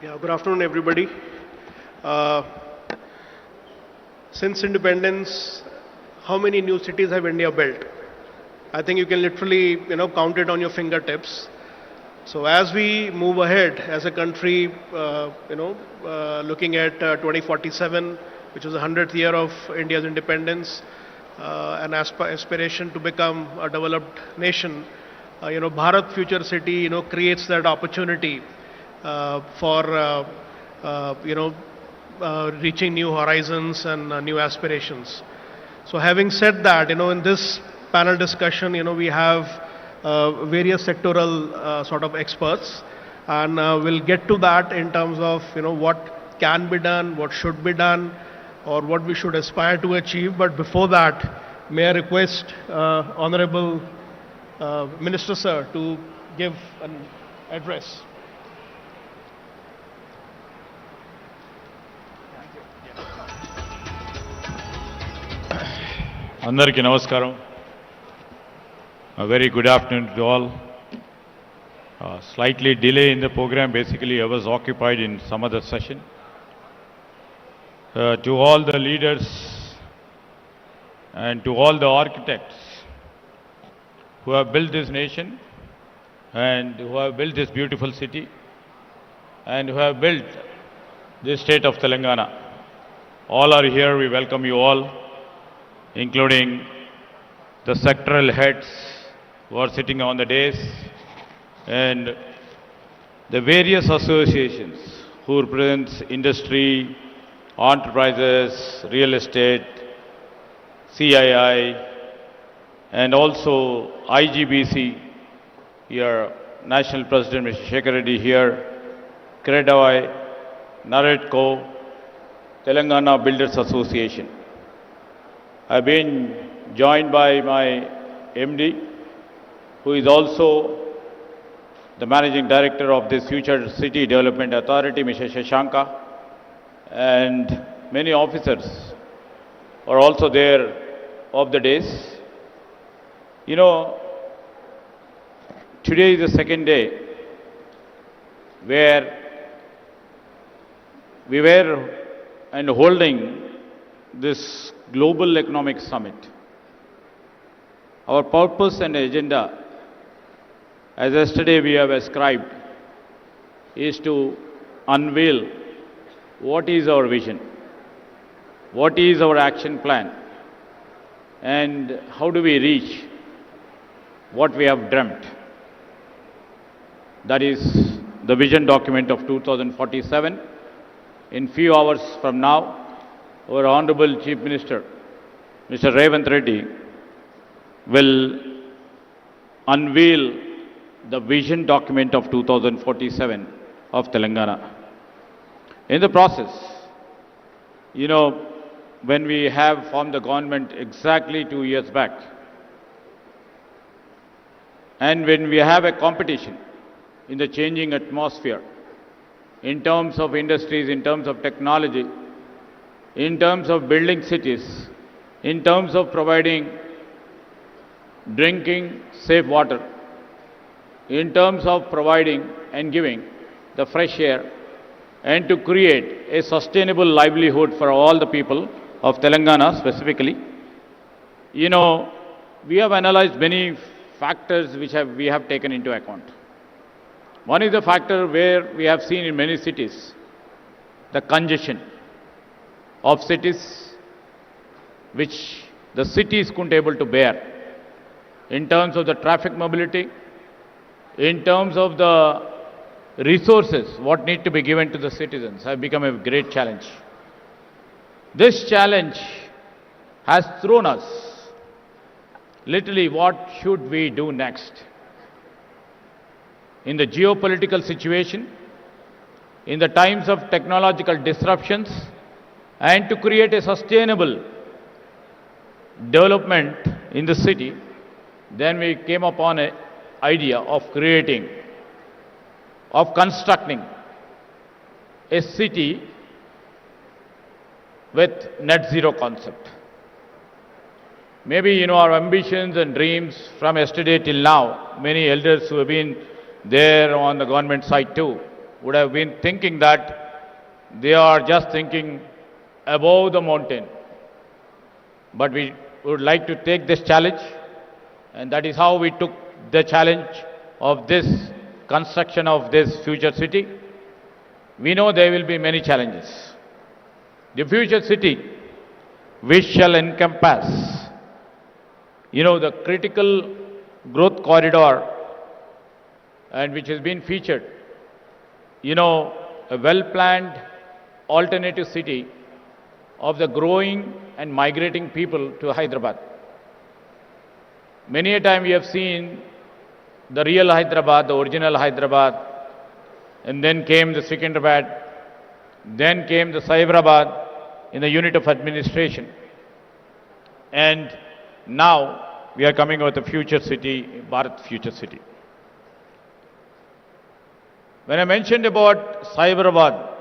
Yeah, good afternoon, everybody. Uh, since independence, how many new cities have India built? I think you can literally, count it on your fingertips. So as we move ahead as a country, looking at 2047, which is the 100th year of India's independence, an aspiration to become a developed nation, Bharat Future City, creates that opportunity for reaching new horizons and new aspirations. So having said that, in this panel discussion, we have various sectoral sort of experts, and we'll get to that in terms of what can be done, what should be done, or what we should aspire to achieve. But before that, may I request Honorable Minister Sir to give an address. అందరికీ నమస్కారం. A very good afternoon to all. Slightly delay in the program. Basically, I was occupied in some other session. To all the leaders and to all the architects who have built this nation and who have built this beautiful city and who have built this state of Telangana. All are here. We welcome you all, including the sectoral heads who are sitting on the dais and the various associations who represents industry, enterprises, real estate, CII, and also IGBC, here, National President Mr. Shekhar Reddy here, Credawai, Naretco, Telangana Builders Association. I've been joined by my MD, who is also the Managing Director of this Future City Development Authority, Mr. Shashanka, and many officers are also there of the days. Today is the second day where we were and holding this Global Economic Summit. Our purpose and agenda, as yesterday we have ascribed, is to unveil what is our vision, what is our action plan, and how do we reach what we have dreamt. That is the vision document of 2047. In few hours from now, our Honorable Chief Minister, Mr. Revant Reddy, will unveil the vision document of 2047 of Telangana. In the process, when we have formed the government exactly 2 years back, and when we have a competition in the changing atmosphere, in terms of industries, in terms of technology, in terms of building cities, in terms of providing drinking safe water, in terms of providing and giving the fresh air, and to create a sustainable livelihood for all the people of Telangana specifically. We have analyzed many factors which we have taken into account. One is the factor where we have seen in many cities the congestion of cities which the cities couldn't able to bear in terms of the traffic mobility, in terms of the resources what need to be given to the citizens have become a great challenge. This challenge has thrown us literally what should we do next in the geopolitical situation, in the times of technological disruptions, and to create a sustainable development in the city. Then we came upon an idea of constructing a city with net zero concept. Maybe, our ambitions and dreams from yesterday till now, many elders who have been there on the government side too, would have been thinking that they are just thinking above the mountain. But we would like to take this challenge, and that is how we took the challenge of this construction of this future city. We know there will be many challenges. The future city, which shall encompass, the critical growth corridor, and which has been featured, a well-planned alternative city of the growing and migrating people to Hyderabad. Many a time we have seen the real Hyderabad, the original Hyderabad, and then came the Secunderabad, then came the Cyberabad in the unit of administration. And now we are coming with the future city, Bharat Future City. When I mentioned about Cyberabad,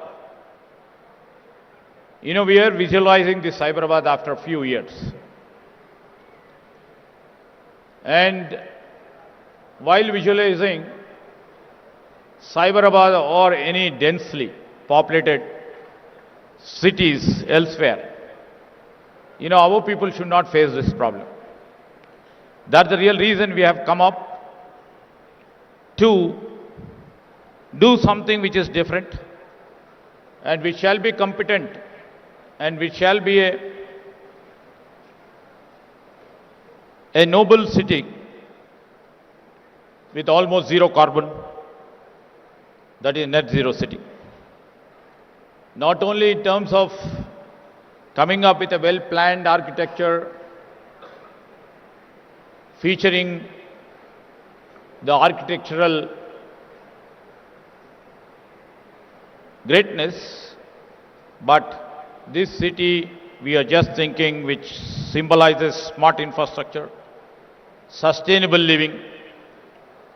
we are visualizing this Cyberabad after a few years. And while visualizing Cyberabad or any densely populated cities elsewhere, our people should not face this problem. That's the real reason we have come up to do something which is different, and which shall be competent, and which shall be a noble city with almost zero carbon, that is net zero city. Not only in terms of coming up with a well-planned architecture featuring the architectural greatness, but this city we are just thinking which symbolizes smart infrastructure, sustainable living,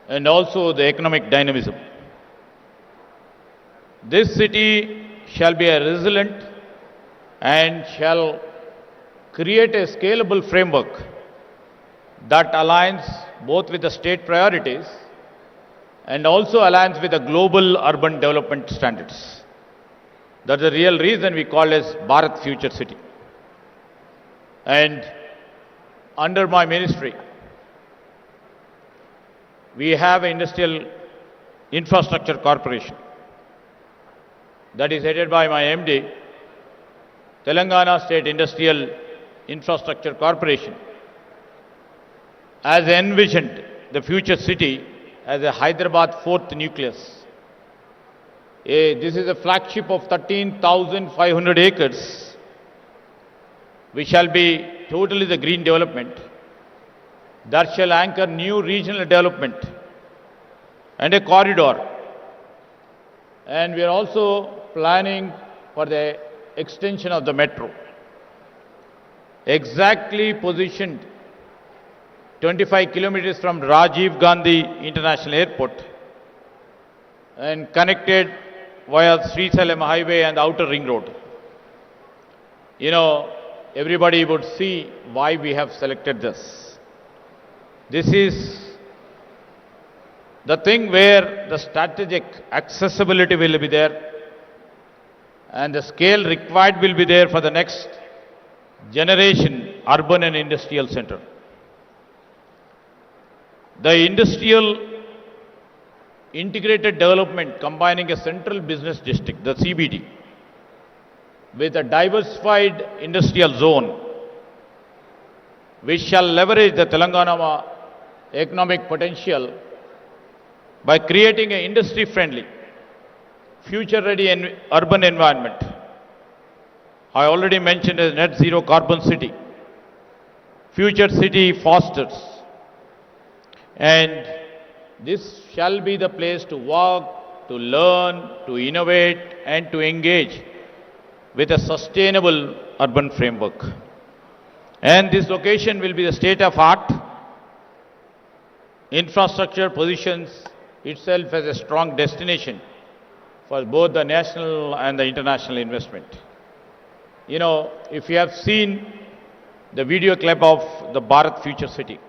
and also the economic dynamism. This city shall be a resilient and shall create a scalable framework that aligns both with the state priorities and also aligns with the global urban development standards. That's the real reason we call it Bharat Future City. And under my ministry, we have an industrial infrastructure corporation that is headed by my MD, Telangana State Industrial Infrastructure Corporation, has envisioned the future city as a Hyderabad fourth nucleus. This is a flagship of 13,500 acres, which shall be totally the green development, that shall anchor new regional development and a corridor. And we are also planning for the extension of the metro, exactly positioned 25 kilometers from Rajiv Gandhi International Airport and connected via Sri-Salem Highway and Outer Ring Road. Everybody would see why we have selected this. This is the thing where the strategic accessibility will be there and the scale required will be there for the next generation urban and industrial center. The industrial integrated development combining a central business district, the CBD, with a diversified industrial zone, which shall leverage the Telangana economic potential by creating an industry-friendly, future-ready urban environment. I already mentioned a net zero carbon city. Future city fosters. And this shall be the place to work, to learn, to innovate, and to engage with a sustainable urban framework. And this location will be the state-of-art. Infrastructure positions itself as a strong destination for both the national and the international investment. If you have seen the video clip of the Bharat Future City,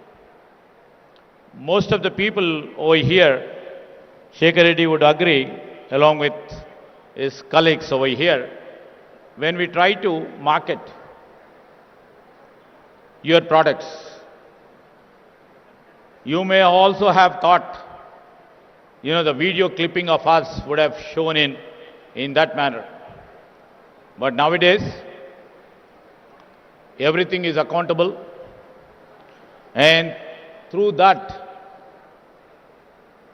most of the people over here, Shekhar Reddy would agree, along with his colleagues over here, when we try to market your products, you may also have thought, the video clipping of us would have shown in that manner. But nowadays, everything is accountable, and through that,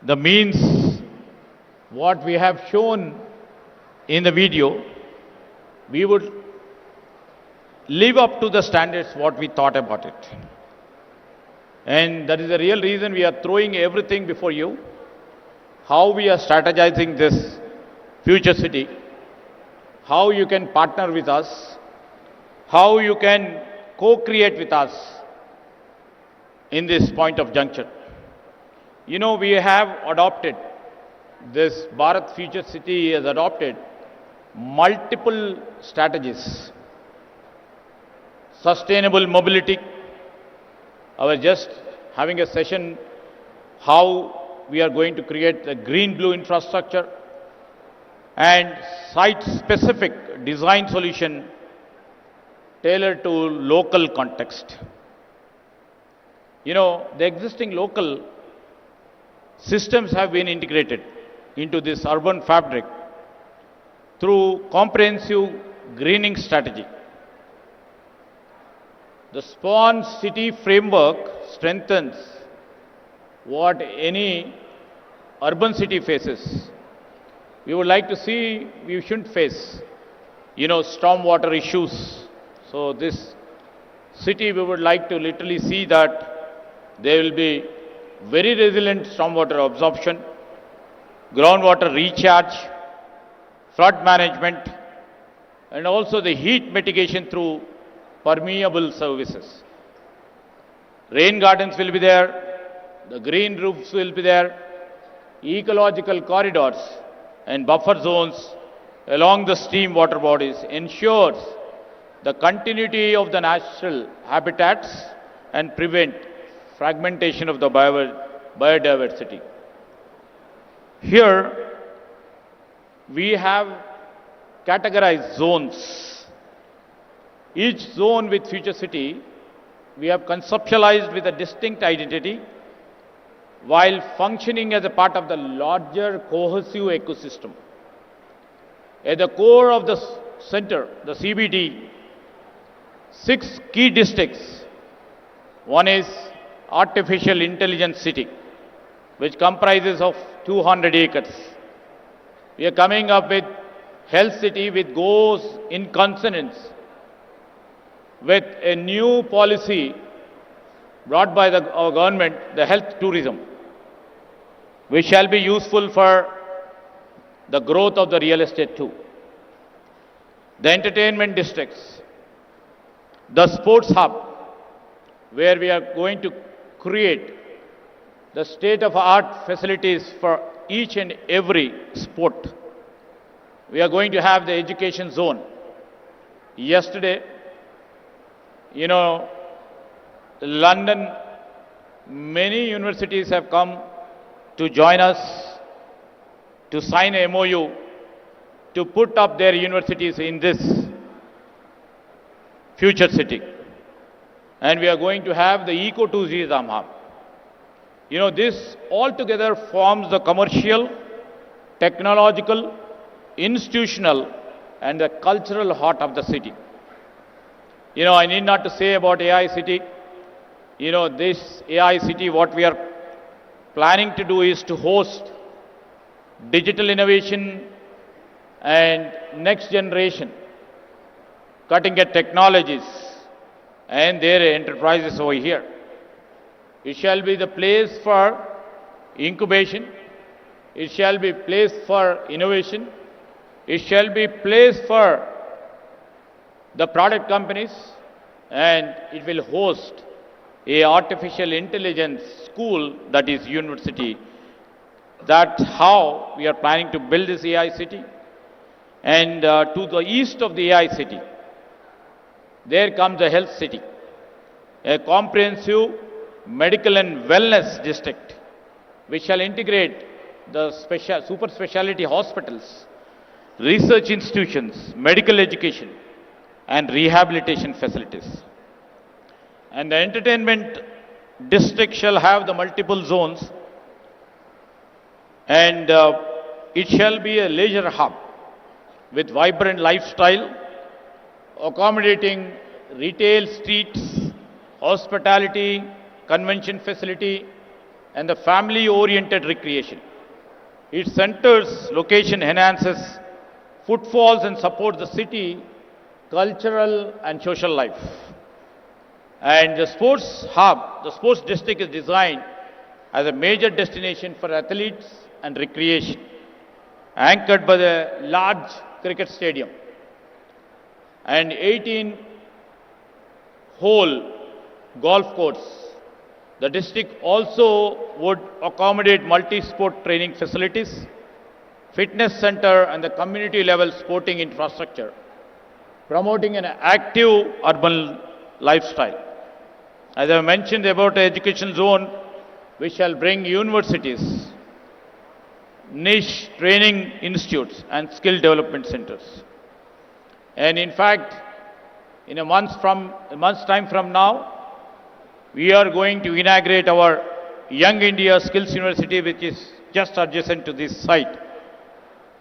the means what we have shown in the video, we would live up to the standards what we thought about it. And that is the real reason we are throwing everything before you, how we are strategizing this future city, how you can partner with us, how you can co-create with us in this point of juncture. We have adopted, this Bharat Future City has adopted multiple strategies. Sustainable mobility. I was just having a session how we are going to create a green-blue infrastructure and site-specific design solution tailored to local context. The existing local systems have been integrated into this urban fabric through comprehensive greening strategy. The Spawn City framework strengthens what any urban city faces. We would like to see, we shouldn't face, stormwater issues. So this city, we would like to literally see that there will be very resilient stormwater absorption, groundwater recharge, flood management, and also the heat mitigation through permeable services. Rain gardens will be there, the green roofs will be there, ecological corridors and buffer zones along the stream water bodies ensures the continuity of the natural habitats and prevent fragmentation of the biodiversity. Here, we have categorized zones. Each zone with Future City, we have conceptualized with a distinct identity while functioning as a part of the larger cohesive ecosystem. At the core of the center, the CBD, 6 key districts. One is Artificial Intelligence City, which comprises of 200 acres. We are coming up with Health City, which goes in consonance with a new policy brought by our government, the health tourism, which shall be useful for the growth of the real estate too. The entertainment districts, the sports hub, where we are going to create the state-of-art facilities for each and every sport. We are going to have the education zone. Yesterday, London, many universities have come to join us to sign a MOU to put up their universities in this future city. And we are going to have the eco-tourism hub. This altogether forms the commercial, technological, institutional, and the cultural heart of the city. I need not to say about AI city. This AI city, what we are planning to do is to host digital innovation and next generation cutting edge technologies and their enterprises over here. It shall be the place for incubation. It shall be place for innovation. It shall be place for the product companies, and it will host a artificial intelligence school, that is university. That's how we are planning to build this AI city. And to the east of the AI city, there comes the health city, a comprehensive medical and wellness district, which shall integrate the super specialty hospitals, research institutions, medical education, and rehabilitation facilities. And the entertainment district shall have the multiple zones, and it shall be a leisure hub with vibrant lifestyle, accommodating retail streets, hospitality, convention facility, and the family-oriented recreation. Its center's location enhances footfalls and supports the city cultural and social life. And the sports hub, the sports district is designed as a major destination for athletes and recreation, anchored by the large cricket stadium and 18-hole golf course. The district also would accommodate multi-sport training facilities, fitness center and the community level sporting infrastructure, promoting an active urban lifestyle. As I mentioned about the education zone, we shall bring universities, niche training institutes and skill development centers. And in fact, in a month's time from now, we are going to inaugurate our Young India Skills University, which is just adjacent to this site.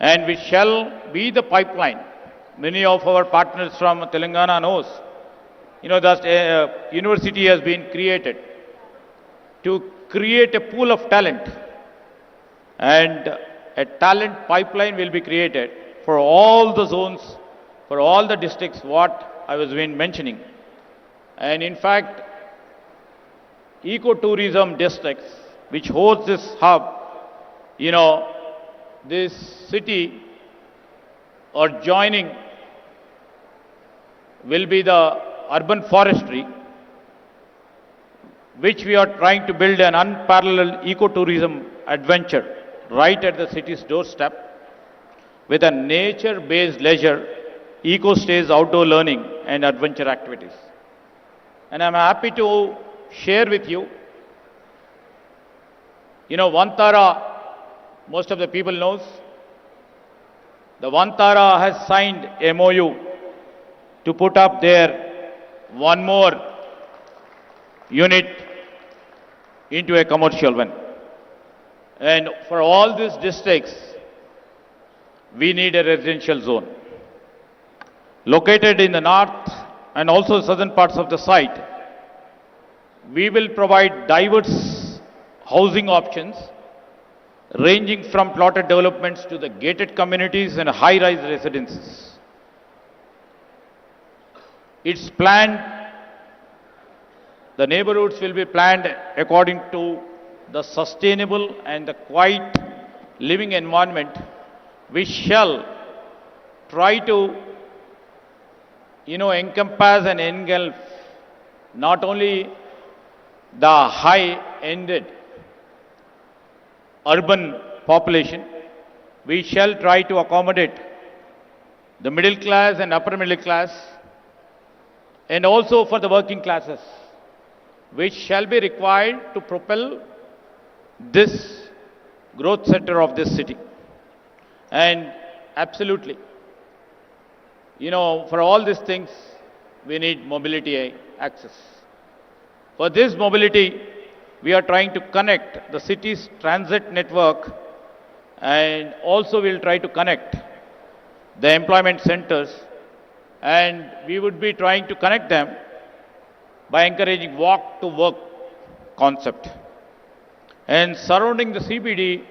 And we shall be the pipeline. Many of our partners from Telangana knows, that university has been created to create a pool of talent, and a talent pipeline will be created for all the zones, for all the districts what I was been mentioning. And in fact, ecotourism districts which host this hub, this city or joining will be the urban forestry, which we are trying to build an unparalleled ecotourism adventure right at the city's doorstep with a nature-based leisure, eco-stays, outdoor learning and adventure activities. And I'm happy to share with you, Vantara, most of the people knows, the Vantara has signed MOU to put up there one more unit into a commercial one. And for all these districts, we need a residential zone. Located in the north and also southern parts of the site, we will provide diverse housing options ranging from plotted developments to the gated communities and high-rise residences. It's planned, the neighborhoods will be planned according to the sustainable and the quiet living environment, which shall try to, encompass and engulf not only the high-ended urban population, we shall try to accommodate the middle class and upper middle class, and also for the working classes, which shall be required to propel this growth center of this city. And absolutely, for all these things, we need mobility access. For this mobility, we are trying to connect the city's transit network, and also we'll try to connect the employment centers, and we would be trying to connect them by encouraging walk to work concept. And surrounding the CBD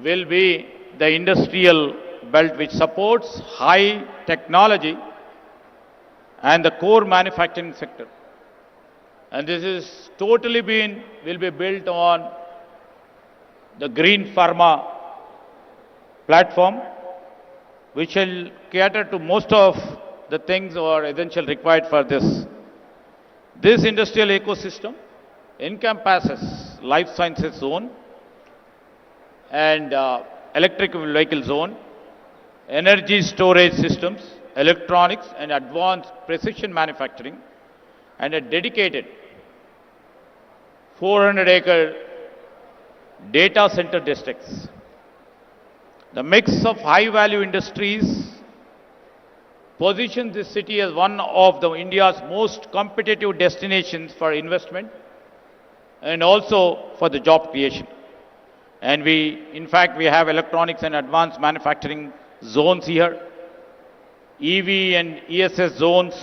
will be the industrial belt, which supports high technology and the core manufacturing sector. And this is totally will be built on the green pharma platform, which will cater to most of the things or essential required for this. This industrial ecosystem encompasses life sciences zone and electric vehicle zone, energy storage systems, electronics and advanced precision manufacturing, and a dedicated 400-acre data center districts. The mix of high-value industries positions this city as one of the India's most competitive destinations for investment and also for the job creation. And in fact, we have electronics and advanced manufacturing zones here, EV and ESS zones,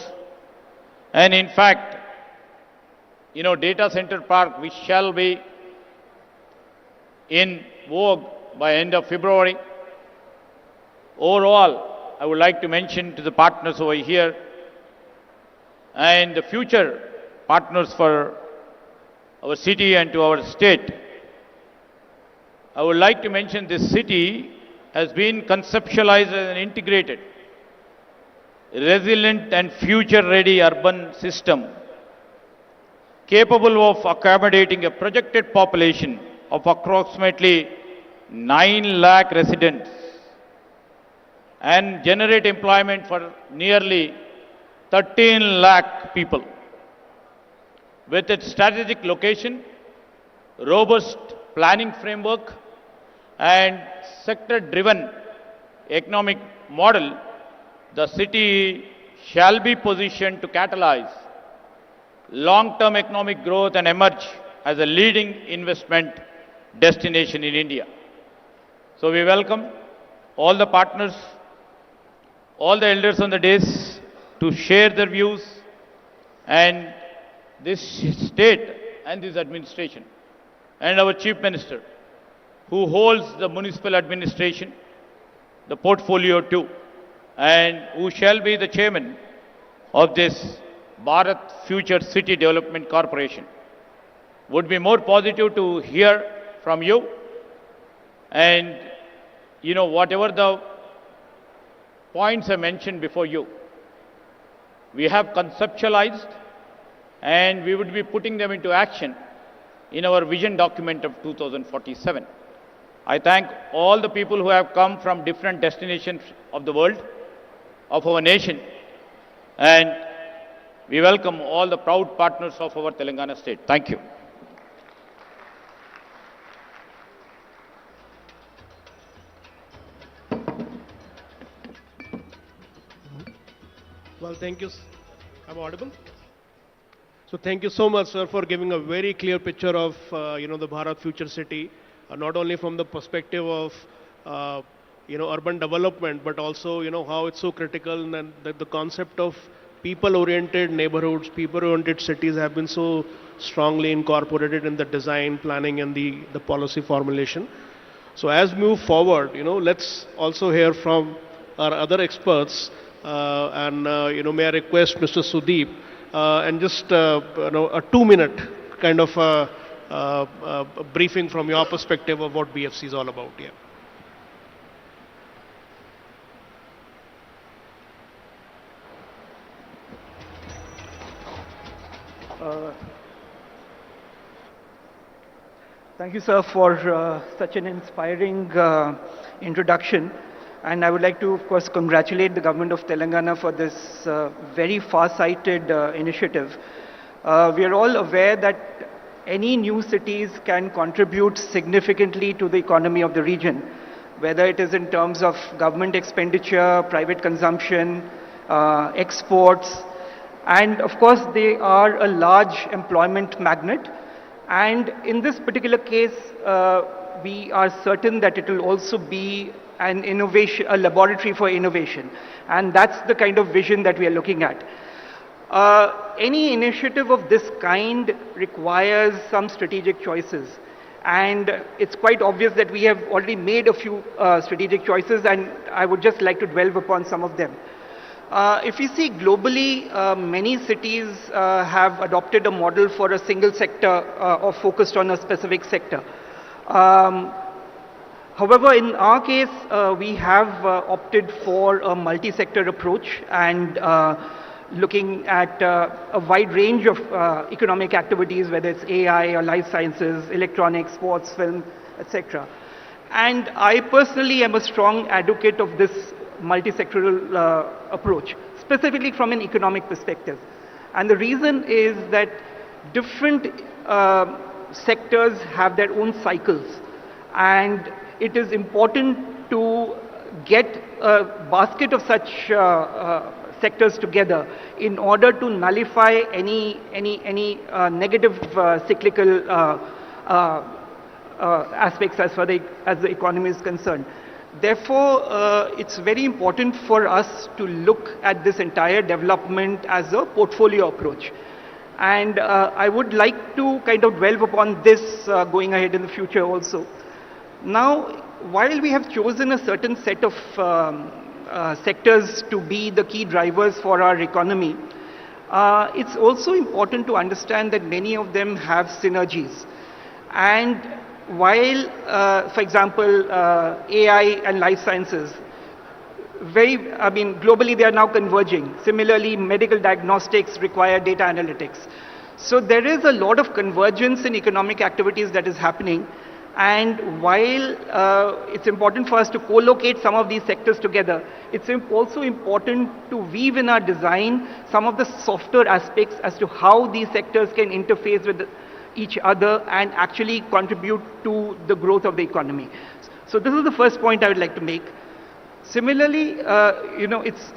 and in fact, data center park, which shall be in vogue by end of February. Overall, I would like to mention to the partners over here and the future partners for our city and to our state. I would like to mention this city has been conceptualized as an integrated, resilient and future-ready urban system capable of accommodating a projected population of approximately 9 lakh residents and generate employment for nearly 13 lakh people. With its strategic location, robust planning framework, and sector-driven economic model, the city shall be positioned to catalyze long-term economic growth and emerge as a leading investment destination in India. So we welcome all the partners, all the elders on the dais to share their views, and this state and this administration and our Chief Minister, who holds the municipal administration, the portfolio too, and who shall be the chairman of this Bharat Future City Development Corporation. Would be more positive to hear from you, and whatever the points I mentioned before you, we have conceptualized and we would be putting them into action in our vision document of 2047. I thank all the people who have come from different destinations of the world, of our nation, and we welcome all the proud partners of our Telangana state. Thank you. Well, thank you. I'm audible? So thank you so much, sir, for giving a very clear picture of, the Bharat Future City, not only from the perspective of, urban development, but also, how it's so critical, and that the concept of people-oriented neighborhoods, people-oriented cities have been so strongly incorporated in the design, planning, and the policy formulation. So as we move forward, let's also hear from our other experts, may I request Mr. Sudeep, and just a 2-minute kind of a briefing from your perspective of what BFC is all about. Yeah. Thank you, sir, for such an inspiring introduction. And I would like to, of course, congratulate the government of Telangana for this very far-sighted initiative. We are all aware that any new cities can contribute significantly to the economy of the region, whether it is in terms of government expenditure, private consumption, exports, and of course they are a large employment magnet. And in this particular case, we are certain that it will also be an innovation, a laboratory for innovation. And that's the kind of vision that we are looking at. Any initiative of this kind requires some strategic choices. And it's quite obvious that we have already made a few strategic choices, and I would just like to dwell upon some of them. If you see globally, many cities have adopted a model for a single sector or focused on a specific sector. However, in our case, we have opted for a multi-sector approach and looking at a wide range of economic activities, whether it's AI or life sciences, electronics, sports, film, etc. And I personally am a strong advocate of this multi-sectoral approach, specifically from an economic perspective. And the reason is that different sectors have their own cycles, and it is important to get a basket of such sectors together in order to nullify any negative cyclical aspects as far as the economy is concerned. Therefore, it's very important for us to look at this entire development as a portfolio approach. And I would like to kind of delve upon this going ahead in the future also. Now, while we have chosen a certain set of sectors to be the key drivers for our economy, it's also important to understand that many of them have synergies. And while, for example, AI and life sciences, globally they are now converging. Similarly, medical diagnostics require data analytics. So there is a lot of convergence in economic activities that is happening. And while it's important for us to co-locate some of these sectors together, it's also important to weave in our design some of the softer aspects as to how these sectors can interface with each other and actually contribute to the growth of the economy. So this is the first point I would like to make. Similarly, it's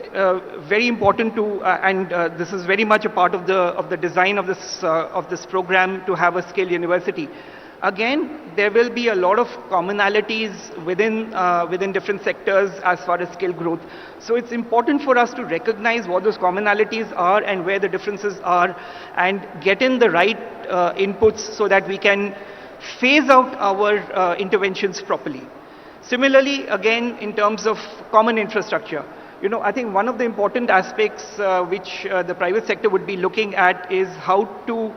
very important to, and this is very much a part of the design of this program, to have a skill university. Again, there will be a lot of commonalities within different sectors as far as skill growth. So it's important for us to recognize what those commonalities are and where the differences are, and get in the right inputs so that we can phase out our interventions properly. Similarly, again, in terms of common infrastructure, I think one of the important aspects which the private sector would be looking at is how to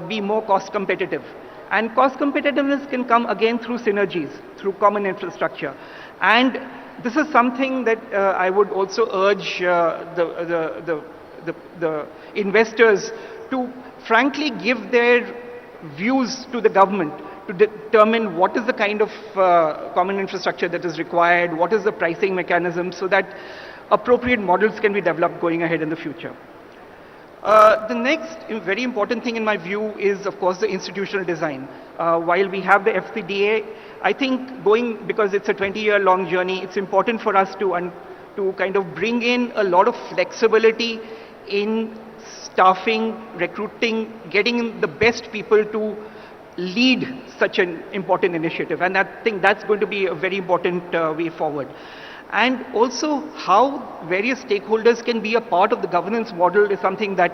be more cost competitive. And cost competitiveness can come again through synergies, through common infrastructure. And this is something that I would also urge the investors to frankly give their views to the government to determine what is the kind of common infrastructure that is required, what is the pricing mechanism, so that appropriate models can be developed going ahead in the future. The next very important thing in my view is, of course, the institutional design. While we have the FCDA, I think because it's a 20-year-long journey, it's important for us to kind of bring in a lot of flexibility in staffing, recruiting, getting the best people to lead such an important initiative. And I think that's going to be a very important way forward. And also how various stakeholders can be a part of the governance model is something that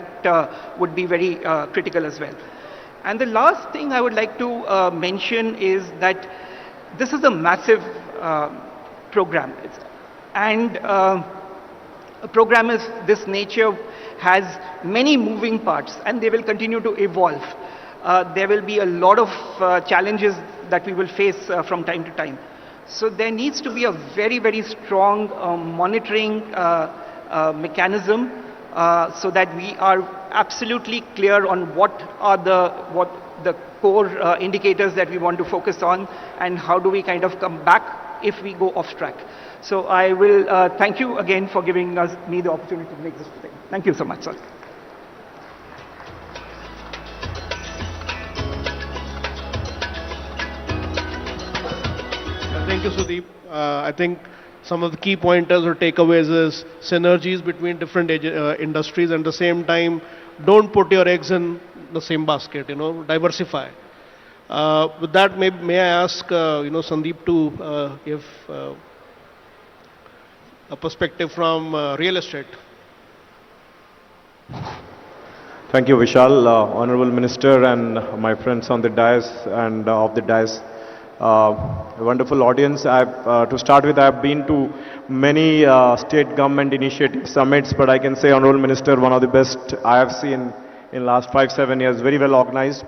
would be very critical as well. And the last thing I would like to mention is that this is a massive program. And a program of this nature has many moving parts, and they will continue to evolve. There will be a lot of challenges that we will face from time to time. So there needs to be a very, very strong monitoring mechanism so that we are absolutely clear on what are the core indicators that we want to focus on, and how do we kind of come back if we go off track. So I will thank you again for giving me the opportunity to make this thing. Thank you so much, sir. Thank you, Sudeep. I think some of the key pointers or takeaways is synergies between different industries, and at the same time, don't put your eggs in the same basket, diversify. With that, may I ask, Sandeep to give a perspective from real estate. Thank you, Vishal, Honorable Minister, and my friends on the dais and off the dais. A wonderful audience. To start with, I have been to many state government initiative summits, but I can say, Honorable Minister, one of the best I have seen in last 5-7 years, very well organized.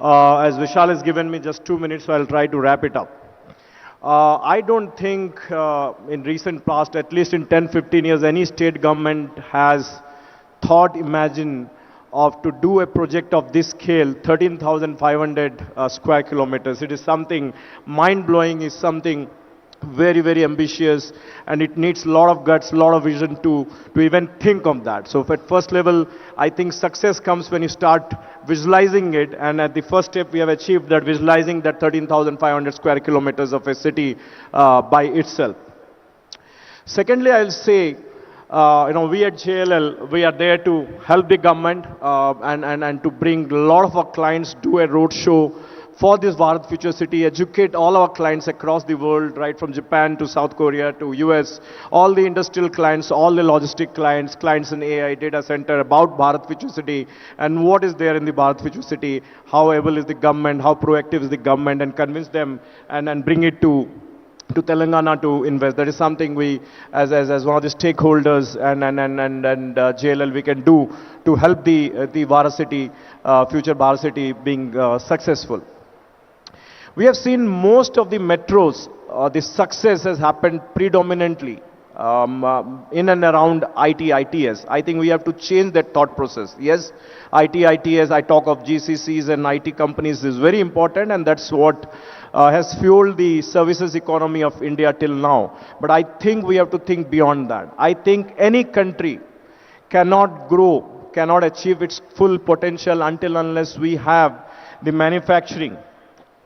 As Vishal has given me just 2 minutes, so I'll try to wrap it up. I don't think in recent past, at least in 10-15 years, any state government has imagined of to do a project of this scale, 13,500 square kilometers. It is something mind-blowing, is something very, very ambitious, and it needs a lot of guts, a lot of vision to even think of that. So at first level, I think success comes when you start visualizing it, and at the first step we have achieved that, visualizing that 13,500 square kilometers of a city by itself. Secondly, I'll say, we at JLL, we are there to help the government and to bring a lot of our clients, do a road show for this Bharat Future City, educate all our clients across the world, right from Japan to South Korea to US, all the industrial clients, all the logistic clients, clients in AI, data center, about Bharat Future City and what is there in the Bharat Future City, how able is the government, how proactive is the government, and convince them and bring it to Telangana to invest. That is something we, as one of the stakeholders and JLL, we can do to help the Bharat City, future Bharat City being successful. We have seen most of the metros, the success has happened predominantly in and around IT, ITS. I think we have to change that thought process. Yes, IT, ITS, I talk of GCCs and IT companies is very important, and that's what has fueled the services economy of India till now. But I think we have to think beyond that. I think any country cannot grow, cannot achieve its full potential until unless we have the manufacturing.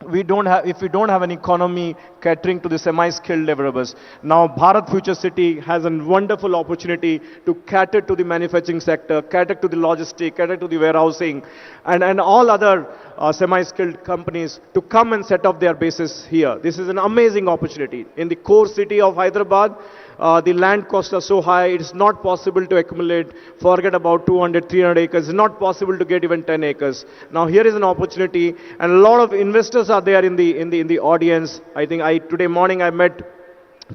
If we don't have an economy catering to the semi-skilled laborers. Now Bharat Future City has a wonderful opportunity to cater to the manufacturing sector, cater to the logistics, cater to the warehousing, and all other semi-skilled companies to come and set up their bases here. This is an amazing opportunity. In the core city of Hyderabad, the land costs are so high, it's not possible to accumulate, forget about 200, 300 acres, it's not possible to get even 10 acres. Now here is an opportunity, and a lot of investors are there in the audience. I think today morning I met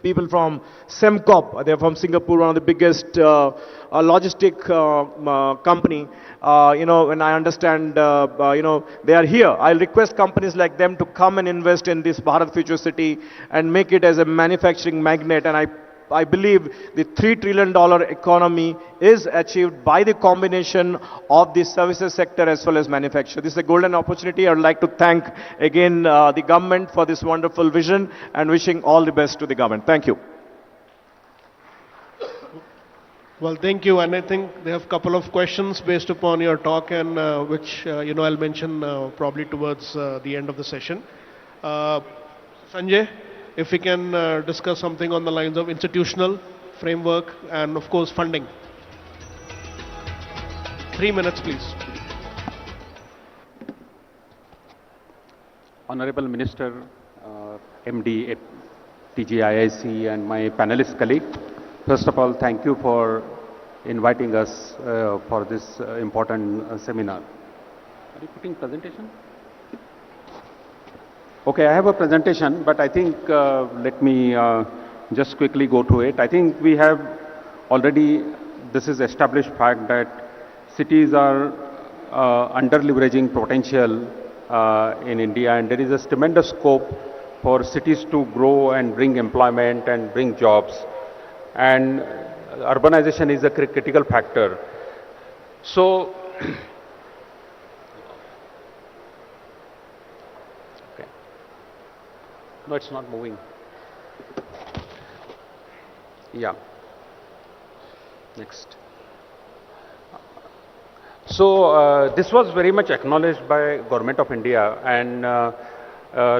people from Semcop, they're from Singapore, one of the biggest logistic company. And I understand, they are here. I'll request companies like them to come and invest in this Bharat Future City and make it as a manufacturing magnet. And I believe the $3 trillion economy is achieved by the combination of the services sector as well as manufacture. This is a golden opportunity. I would like to thank again the government for this wonderful vision and wishing all the best to the government. Thank you. Well, thank you. And I think they have a couple of questions based upon your talk, and which I'll mention probably towards the end of the session. Sanjay, if we can discuss something on the lines of institutional framework and of course funding. 3 minutes, please. Honorable Minister, MD at TGIIC, and my panelist colleague, first of all, thank you for inviting us for this important seminar. Are you putting presentation? Okay, I have a presentation, but I think let me just quickly go to it. I think we have already, this is established fact that cities are under-leveraging potential in India, and there is a tremendous scope for cities to grow and bring employment and bring jobs. And urbanization is a critical factor. So, no, it's not moving. Yeah. Next. So this was very much acknowledged by Government of India, and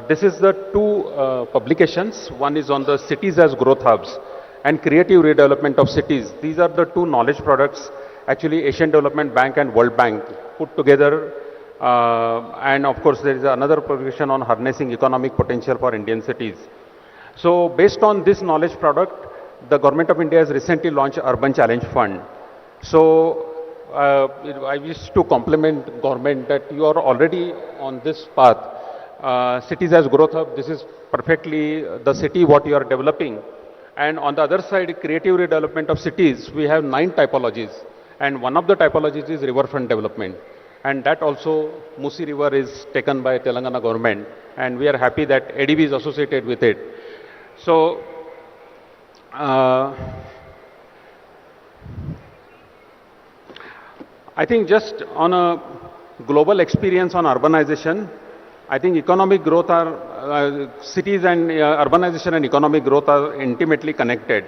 this is the two publications. One is on the cities as growth hubs and creative redevelopment of cities. These are the two knowledge products, actually Asian Development Bank and World Bank put together. And of course, there is another publication on harnessing economic potential for Indian cities. So based on this knowledge product, the Government of India has recently launched Urban Challenge Fund. So I wish to compliment government that you are already on this path. Cities as growth hub, this is perfectly the city what you are developing. And on the other side, creative redevelopment of cities, we have 9 typologies. And one of the typologies is riverfront development. And that also, Musi River is taken by Telangana government, and we are happy that ADB is associated with it. So, I think just on a global experience on urbanization, I think economic growth cities and urbanization and economic growth are intimately connected.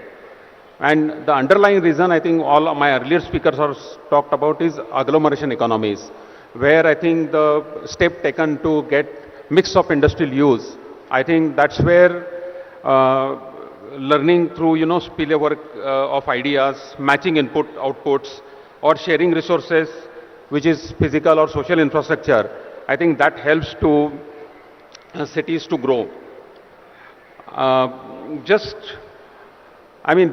And the underlying reason I think all of my earlier speakers have talked about is agglomeration economies, where I think the step taken to get mix of industrial use, I think that's where learning through, spillover of ideas, matching input, outputs, or sharing resources, which is physical or social infrastructure, I think that helps to cities to grow.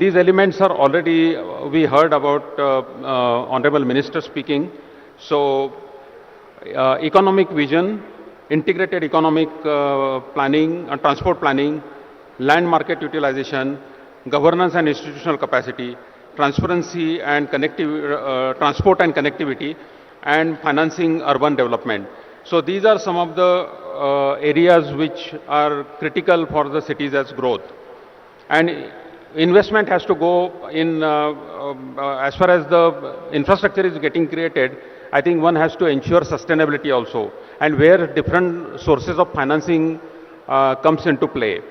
These elements are already, we heard about Honorable Minister speaking. So, economic vision, integrated economic planning and transport planning, land market utilization, governance and institutional capacity, transparency and transport and connectivity, and financing urban development. So these are some of the areas which are critical for the cities as growth. And investment has to go in, as far as the infrastructure is getting created, I think one has to ensure sustainability also, and where different sources of financing comes into play.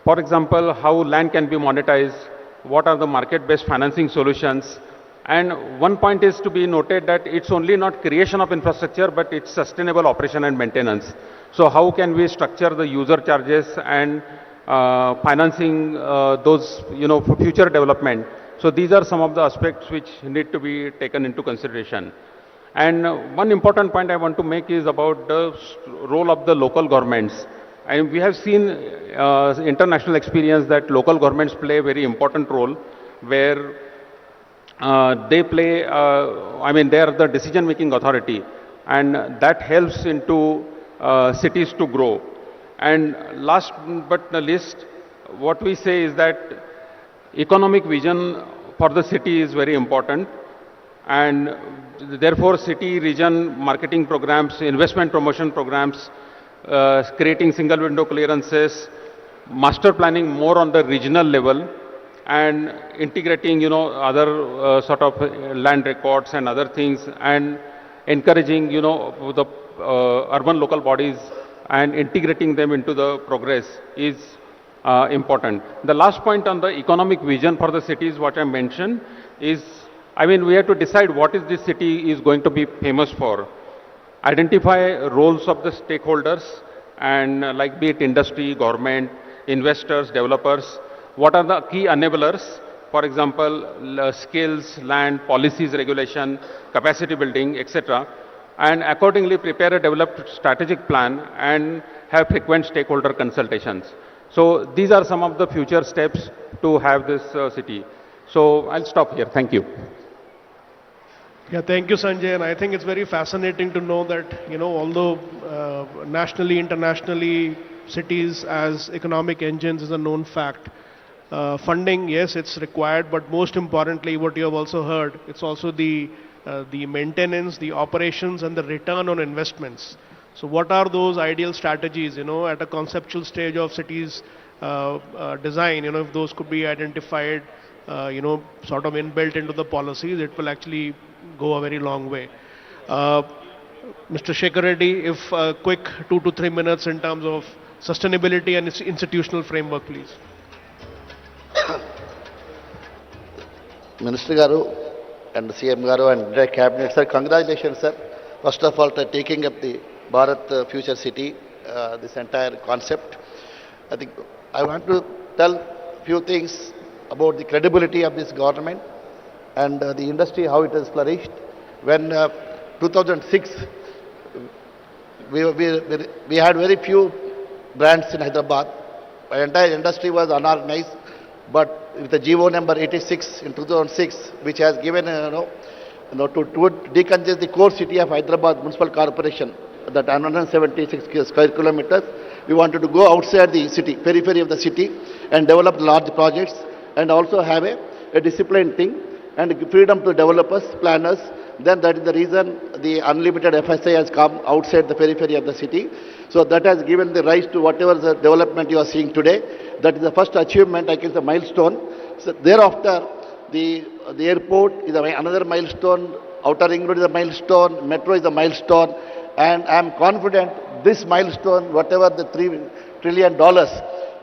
For example, how land can be monetized, what are the market-based financing solutions, and one point is to be noted that it's only not creation of infrastructure, but it's sustainable operation and maintenance. So how can we structure the user charges and financing those, for future development. So these are some of the aspects which need to be taken into consideration. And one important point I want to make is about the role of the local governments. And we have seen international experience that local governments play a very important role, where they play, they are the decision-making authority, and that helps into cities to grow. And last but not least, what we say is that economic vision for the city is very important, and therefore city region marketing programs, investment promotion programs, creating single window clearances, master planning more on the regional level, and integrating, other sort of land records and other things, and encouraging, the urban local bodies and integrating them into the progress is important. The last point on the economic vision for the cities, what I mentioned, is, we have to decide what is this city is going to be famous for. Identify roles of the stakeholders, and like be it industry, government, investors, developers. What are the key enablers? For example, skills, land, policies, regulation, capacity building, etc. And accordingly prepare a developed strategic plan and have frequent stakeholder consultations. So these are some of the future steps to have this city. So I'll stop here. Thank you. Yeah, thank you, Sanjay. And I think it's very fascinating to know that, although nationally, internationally, cities as economic engines is a known fact. Funding, yes, it's required, but most importantly, what you have also heard, it's also the maintenance, the operations, and the return on investments. So what are those ideal strategies, at a conceptual stage of cities design, if those could be identified, sort of inbuilt into the policies, it will actually go a very long way. Mr. Shekhar Reddy, if a quick 2 to 3 minutes in terms of sustainability and its institutional framework, please. Minister Garu and CM Garu and the Cabinet, sir, congratulations, sir. First of all, for taking up the Bharat Future City, this entire concept. I think I want to tell a few things about the credibility of this government and the industry, how it has flourished. When 2006, we had very few brands in Hyderabad. The entire industry was unorganized, but with the GO number 86 in 2006, which has given, to decongest the core city of Hyderabad Municipal Corporation, that 176 square kilometers, we wanted to go outside the city, periphery of the city, and develop large projects, and also have a disciplined thing, and freedom to developers, planners. Then that is the reason the unlimited FSI has come outside the periphery of the city. So that has given the rise to whatever the development you are seeing today. That is the first achievement, I guess, the milestone. So thereafter, the airport is another milestone, outer ring road is a milestone, metro is a milestone, and I am confident this milestone, whatever the $3 trillion,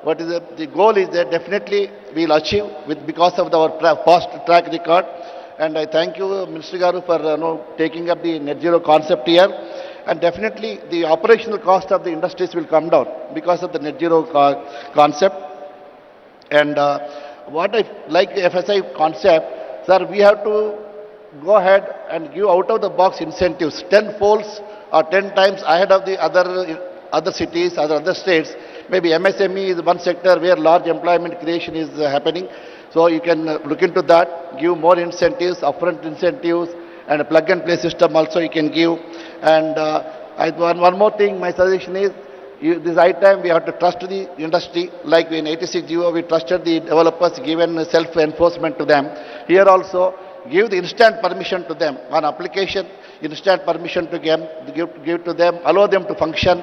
what is the goal is that definitely we will achieve with because of our past track record. And I thank you, Minister Garu, for taking up the net zero concept here. And definitely the operational cost of the industries will come down because of the net zero concept. And what I like the FSI concept, sir, we have to go ahead and give out of the box incentives 10 folds or 10 times ahead of the other cities, other states. Maybe MSME is one sector where large employment creation is happening. So you can look into that, give more incentives, upfront incentives, and a plug-and-play system also you can give. And one more thing, my suggestion is, this item we have to trust the industry. Like in 86 GO, we trusted the developers, given self-enforcement to them. Here also, give the instant permission to them on application, instant permission to give to them, allow them to function.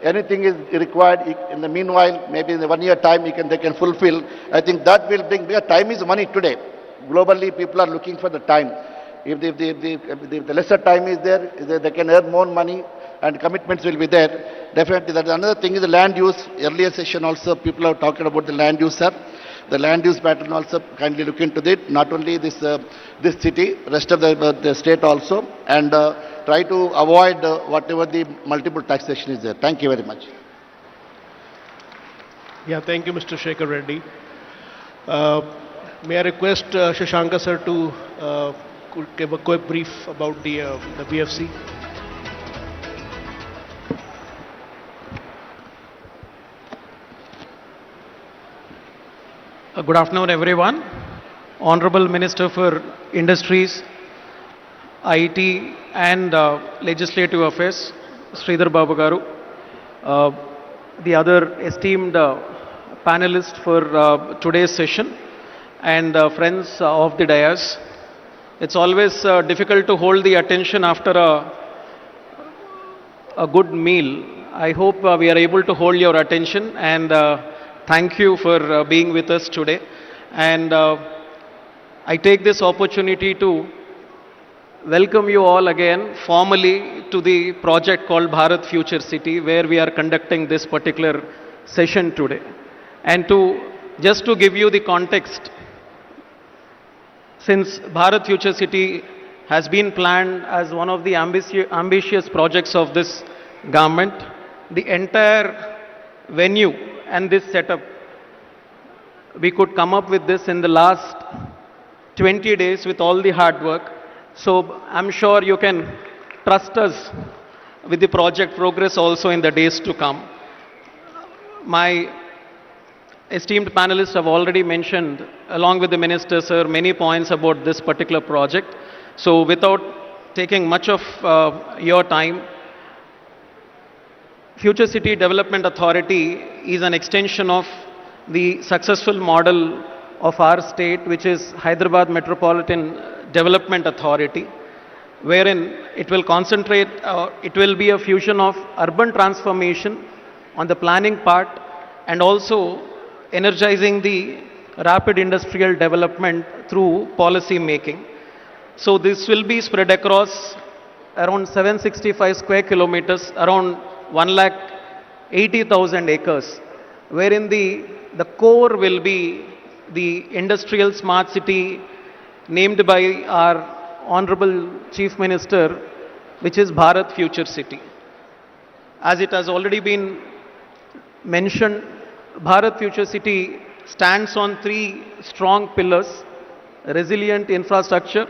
Anything is required in the meanwhile, maybe in the 1 year time they can fulfill. I think that will bring, because time is money today. Globally, people are looking for the time. If the lesser time is there, they can earn more money and commitments will be there. Definitely, that another thing is the land use. Earlier session also, people are talking about the land use, sir. The land use pattern also, kindly look into it. Not only this city, rest of the state also, and try to avoid whatever the multiple taxation is there. Thank you very much. Yeah, thank you, Mr. Shekhar Reddy. May I request Shashanka sir to give a quick brief about the BFC? Good afternoon, everyone. Honorable Minister for Industries, IT and Legislative Affairs, Sridhar Babu Garu, the other esteemed panelists for today's session, and friends of the dais. It's always difficult to hold the attention after a good meal. I hope we are able to hold your attention, and thank you for being with us today. And I take this opportunity to welcome you all again formally to the project called Bharat Future City, where we are conducting this particular session today. And just to give you the context, since Bharat Future City has been planned as one of the ambitious projects of this government, the entire venue and this setup, we could come up with this in the last 20 days with all the hard work. So I'm sure you can trust us with the project progress also in the days to come. My esteemed panelists have already mentioned, along with the Minister, sir, many points about this particular project. So without taking much of your time, Future City Development Authority is an extension of the successful model of our state, which is Hyderabad Metropolitan Development Authority, wherein it will concentrate, it will be a fusion of urban transformation on the planning part and also energizing the rapid industrial development through policy making. So this will be spread across around 765 square kilometers, around 1,80,000 acres, wherein the core will be the industrial smart city named by our Honorable Chief Minister, which is Bharat Future City. As it has already been mentioned, Bharat Future City stands on 3 strong pillars: resilient infrastructure,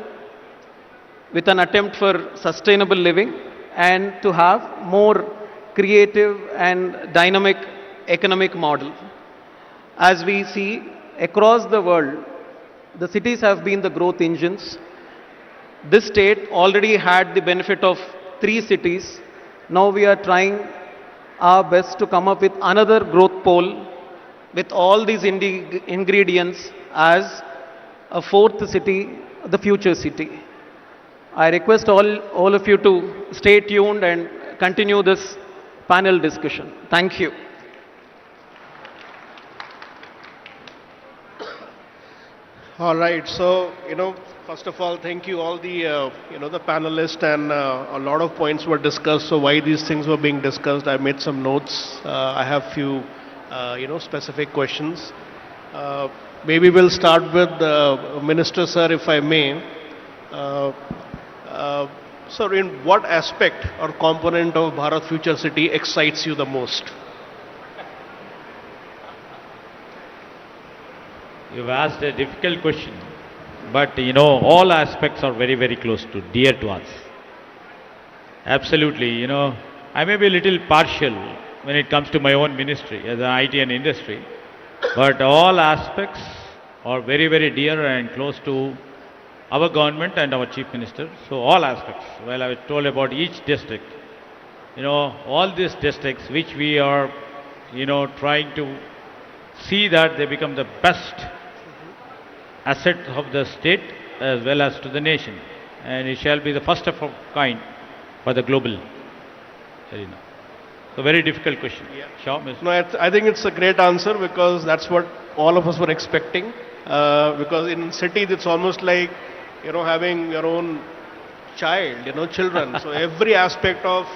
with an attempt for sustainable living, and to have more creative and dynamic economic model. As we see across the world, the cities have been the growth engines. This state already had the benefit of 3 cities. Now we are trying our best to come up with another growth pole with all these ingredients as a 4th city, the future city. I request all of you to stay tuned and continue this panel discussion. Thank you. All right. So, first of all, thank you all the, the panelists, and a lot of points were discussed. So why these things were being discussed, I made some notes. I have few, specific questions. Maybe we'll start with Minister, sir, if I may. Uh, Sir, in what aspect or component of Bharat Future City excites you the most? You've asked a difficult question, but all aspects are very, very close to, dear to us. Absolutely, I may be a little partial when it comes to my own ministry as an IT and industry, but all aspects are very, very dear and close to our government and our chief minister. So all aspects, well, I was told about each district, all these districts which we are, trying to see that they become the best asset of the state as well as to the nation, and it shall be the first of a kind for the global arena. So very difficult question. Yeah. Sure, Mr. No, I think it's a great answer because that's what all of us were expecting. Because in cities, it's almost like, having your own child, children. So every aspect of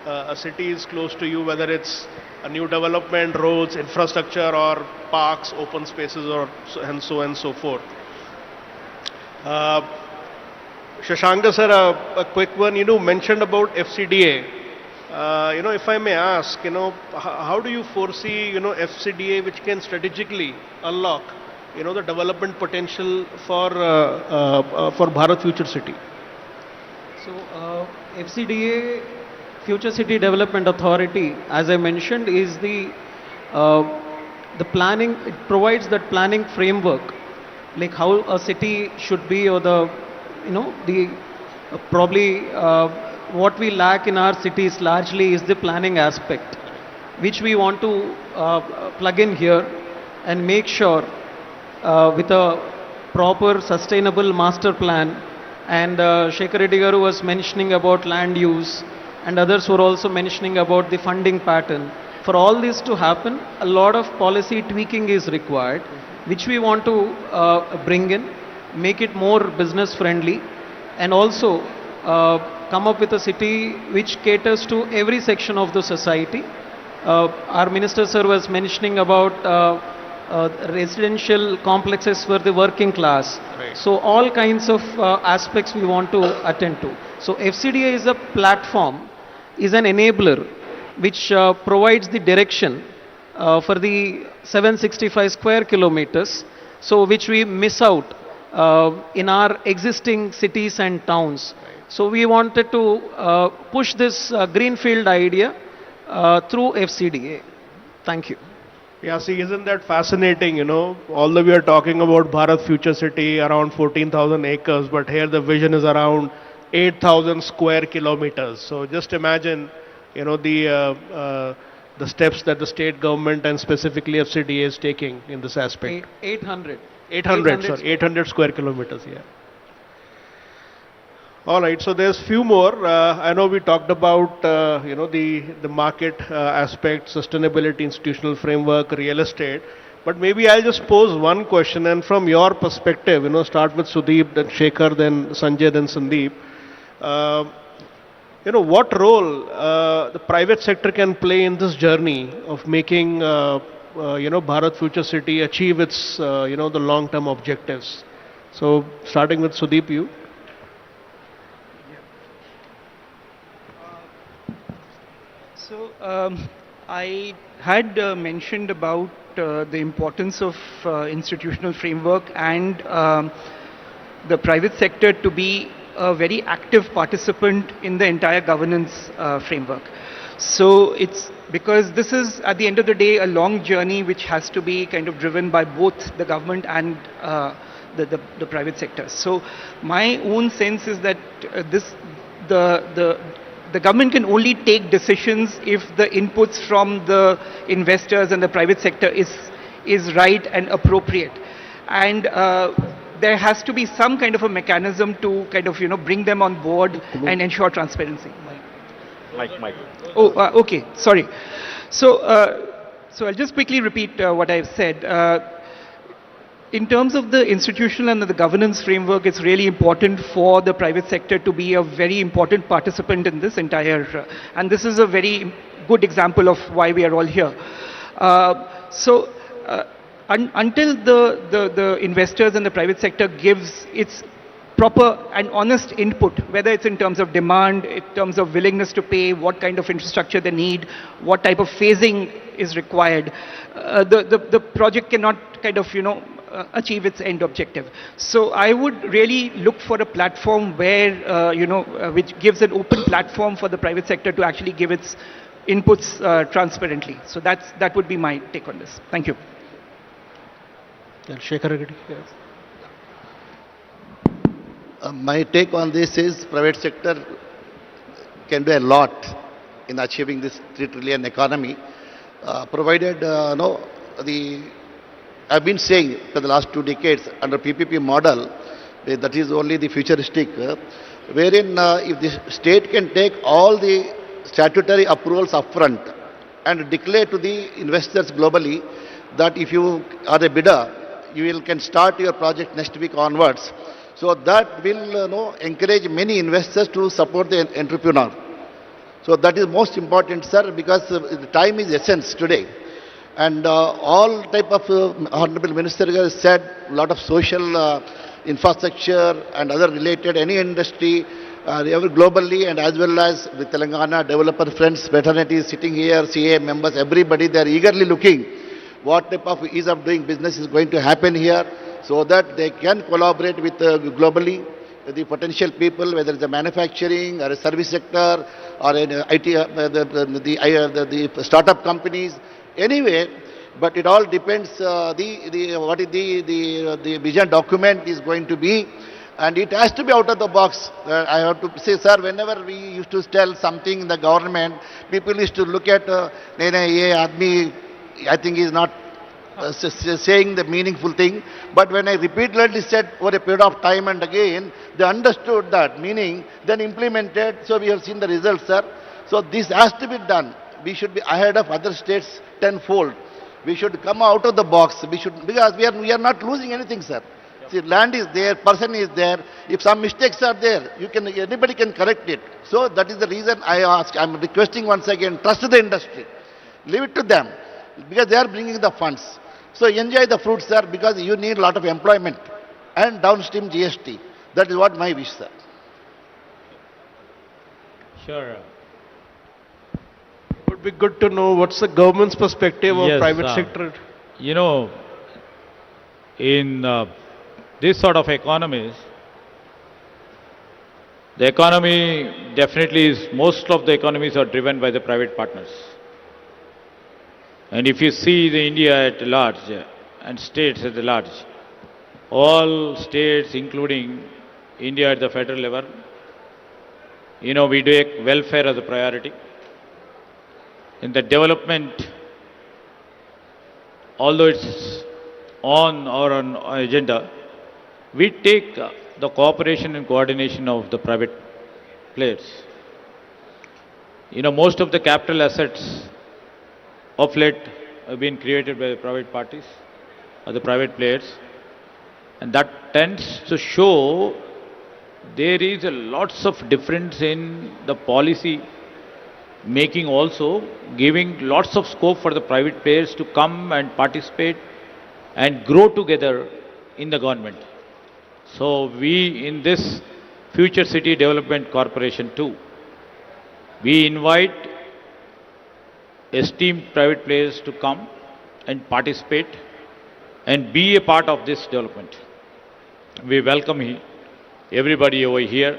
a city is close to you, whether it's a new development, roads, infrastructure, or parks, open spaces, or and so and so forth. Shashanka sir, a quick one. Mentioned about FCDA. If I may ask, how do you foresee, FCDA, which can strategically unlock, the development potential for Bharat Future City? So, FCDA, Future City Development Authority, as I mentioned, is the planning. It provides that planning framework, like how a city should be, or probably what we lack in our cities largely is the planning aspect, which we want to plug in here and make sure with a proper sustainable master plan. And Shekhar Reddy Garu was mentioning about land use, and others were also mentioning about the funding pattern. For all this to happen, a lot of policy tweaking is required, which we want to bring in, make it more business friendly, and also come up with a city which caters to every section of the society. Our Minister sir was mentioning about residential complexes for the working class. Right. So all kinds of aspects we want to attend to. So FCDA is a platform, is an enabler which provides the direction for the 765 square kilometers, so which we miss out in our existing cities and towns. So we wanted to push this greenfield idea through FCDA. Thank you. Yeah, see, isn't that fascinating, although we are talking about Bharat Future City, around 14,000 acres, but here the vision is around 8,000 square kilometers. So just imagine, the steps that the state government and specifically FCDA is taking in this aspect. 800. 800 square kilometers, yeah. All right, so there's few more. I know we talked about, the market aspect, sustainability, institutional framework, real estate. But maybe I'll just pose one question, and from your perspective, start with Sudeep, then Shekhar, then Sanjay, then Sandeep. What role the private sector can play in this journey of making, Bharat Future City achieve its, the long-term objectives? So, starting with Sudeep, you. So, I had mentioned about the importance of institutional framework and the private sector to be a very active participant in the entire governance framework. So it's because this is at the end of the day a long journey which has to be kind of driven by both the government and the private sector. So my own sense is that the government can only take decisions if the inputs from the investors and the private sector is right and appropriate. And there has to be some kind of a mechanism to kind of, bring them on board and ensure transparency. Mike. Oh, okay, sorry. So I'll just quickly repeat what I've said. in terms of the institutional and the governance framework, it's really important for the private sector to be a very important participant in this entire, and this is a very good example of why we are all here. Until the investors and the private sector gives its proper and honest input, whether it's in terms of demand, in terms of willingness to pay, what kind of infrastructure they need, what type of phasing is required, the project cannot kind of, achieve its end objective. So I would really look for a platform where, which gives an open platform for the private sector to actually give its inputs transparently. So that would be my take on this. Thank you. My take on this is private sector can do a lot in achieving this 3 trillion economy, provided I've been saying for the last 2 decades under PPP model, that is only the futuristic, wherein if the state can take all the statutory approvals upfront and declare to the investors globally that if you are a bidder, can start your project next week onwards. So that will encourage many investors to support the entrepreneur. So that is most important, sir, because the time is essence today. And all type of Honorable Minister has said a lot of social infrastructure and other related, any industry, globally and as well as the Telangana developer friends, fraternities sitting here, CA members, everybody, they are eagerly looking what type of ease of doing business is going to happen here so that they can collaborate with globally the potential people, whether it's a manufacturing or a service sector or an IT, the startup companies. Anyway, but it all depends what is the vision document is going to be, and it has to be out of the box. I have to say, sir, whenever we used to tell something in the government, people used to look at, I think is not saying the meaningful thing. But when I repeatedly said over a period of time and again, they understood that meaning, then implemented. So we have seen the results, sir. So this has to be done. We should be ahead of other states tenfold. We should come out of the box. Because we are not losing anything, sir. See, land is there, person is there. If some mistakes are there, anybody can correct it. So that is the reason I'm requesting once again, trust the industry. Leave it to them, because they are bringing the funds. So enjoy the fruits, sir, because you need a lot of employment and downstream GST. That is what my wish, sir. Sure. Would be good to know what's the government's perspective of private sector. In this sort of economies, the economy definitely is, most of the economies are driven by the private partners. And if you see the India at large and states at large, all states including India at the federal level, we do welfare as a priority. In the development, although it's on our agenda, we take the cooperation and coordination of the private players. Most of the capital assets of late have been created by the private parties or the private players, and that tends to show there is a lots of difference in the policy making, also giving lots of scope for the private players to come and participate and grow together in the government. So we in this Future City Development Corporation too, we invite esteemed private players to come and participate and be a part of this development. We welcome everybody over here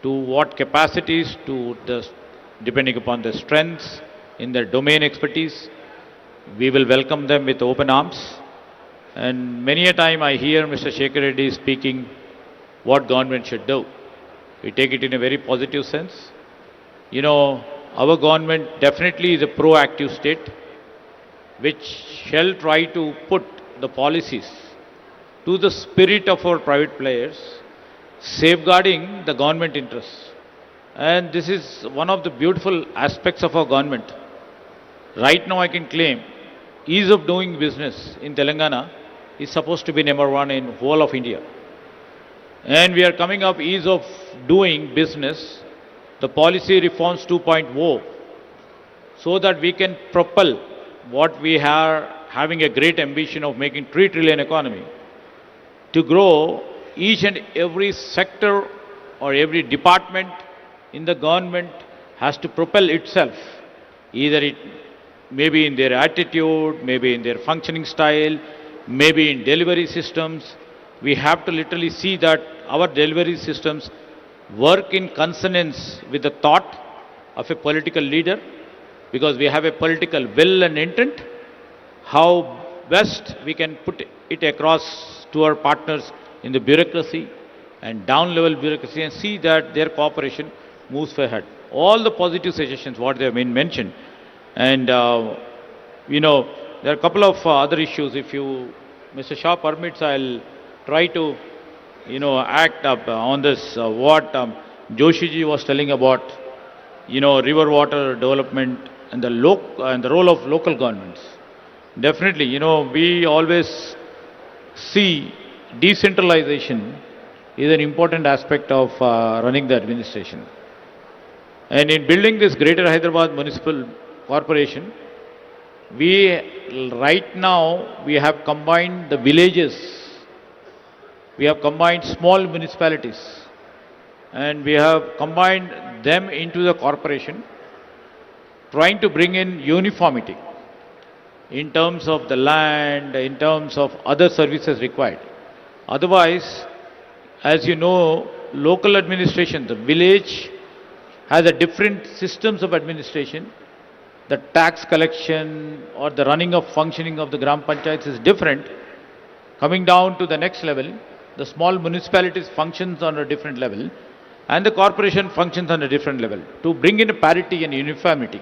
to what capacities, depending upon their strengths in their domain expertise. We will welcome them with open arms. And many a time I hear Mr. Shekhar Reddy speaking what government should do. We take it in a very positive sense. Our government definitely is a proactive state which shall try to put the policies to the spirit of our private players, safeguarding the government interests. And this is one of the beautiful aspects of our government. Right now I can claim ease of doing business in Telangana is supposed to be number one in whole of India. And we are coming up ease of doing business, the policy reforms 2.0, so that we can propel what we are having a great ambition of making 3 trillion economy, to grow each and every sector or every department in the government has to propel itself, either it maybe in their attitude, maybe in their functioning style, maybe in delivery systems. We have to literally see that our delivery systems work in consonance with the thought of a political leader, because we have a political will and intent, how best we can put it across to our partners in the bureaucracy and down-level bureaucracy, and see that their cooperation moves ahead. All the positive suggestions, what they have been mentioned. And, there are a couple of other issues. If you, Mr. Shah permits, I'll try to, act up on this, what Joshi ji was telling about, river water development and the role of local governments. Definitely, we always see decentralization is an important aspect of running the administration. And in building this Greater Hyderabad Municipal Corporation, right now we have combined the villages, we have combined small municipalities, and we have combined them into the corporation, trying to bring in uniformity in terms of the land, in terms of other services required. Otherwise, as you know, local administration, the village has a different systems of administration. The tax collection or the running of functioning of the Gram Panchayats is different. Coming down to the next level, the small municipalities functions on a different level, and the corporation functions on a different level, to bring in a parity and uniformity.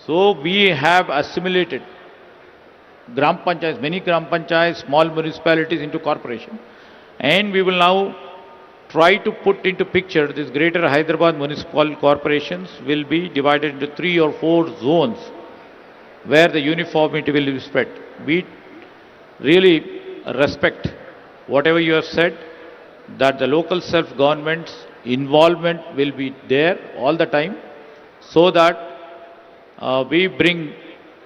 So we have assimilated Gram Panchayats, many Gram Panchayats, small municipalities into corporation, and we will now try to put into picture this Greater Hyderabad municipal corporations will be divided into 3 or 4 zones where the uniformity will be spread. We really respect whatever you have said, that the local self-government's involvement will be there all the time, so that we bring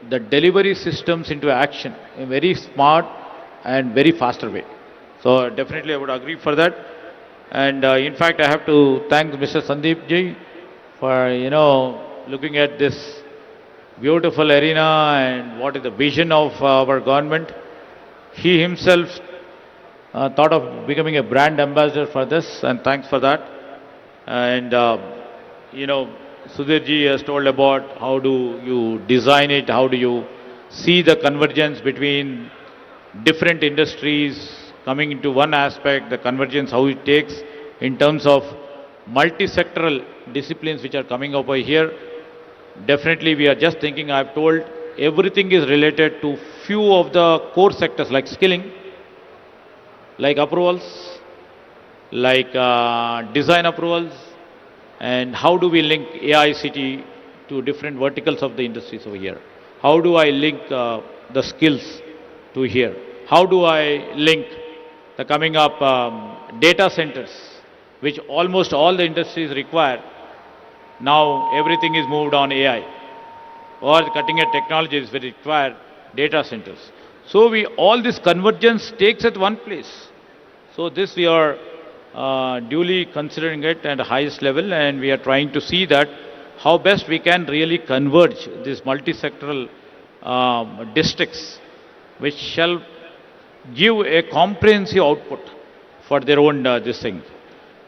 the delivery systems into action in a very smart and very faster way. So definitely I would agree for that. And in fact, I have to thank Mr. Sandeep ji for, looking at this beautiful arena and what is the vision of our government. He himself thought of becoming a brand ambassador for this, and thanks for that. And, Sudhir ji has told about how do you design it, how do you see the convergence between different industries coming into one aspect, the convergence, how it takes in terms of multi-sectoral disciplines which are coming over here. Definitely we are just thinking, I have told, everything is related to few of the core sectors like skilling, like approvals, like design approvals, and how do we link AICT to different verticals of the industries over here? How do I link the skills to here? How do I link the coming up data centers, which almost all the industries require? Now everything is moved on AI, or the cutting edge technologies which require data centers. So all this convergence takes at one place. So this we are duly considering it at the highest level, and we are trying to see that how best we can really converge these multi-sectoral districts, which shall give a comprehensive output for their own this thing.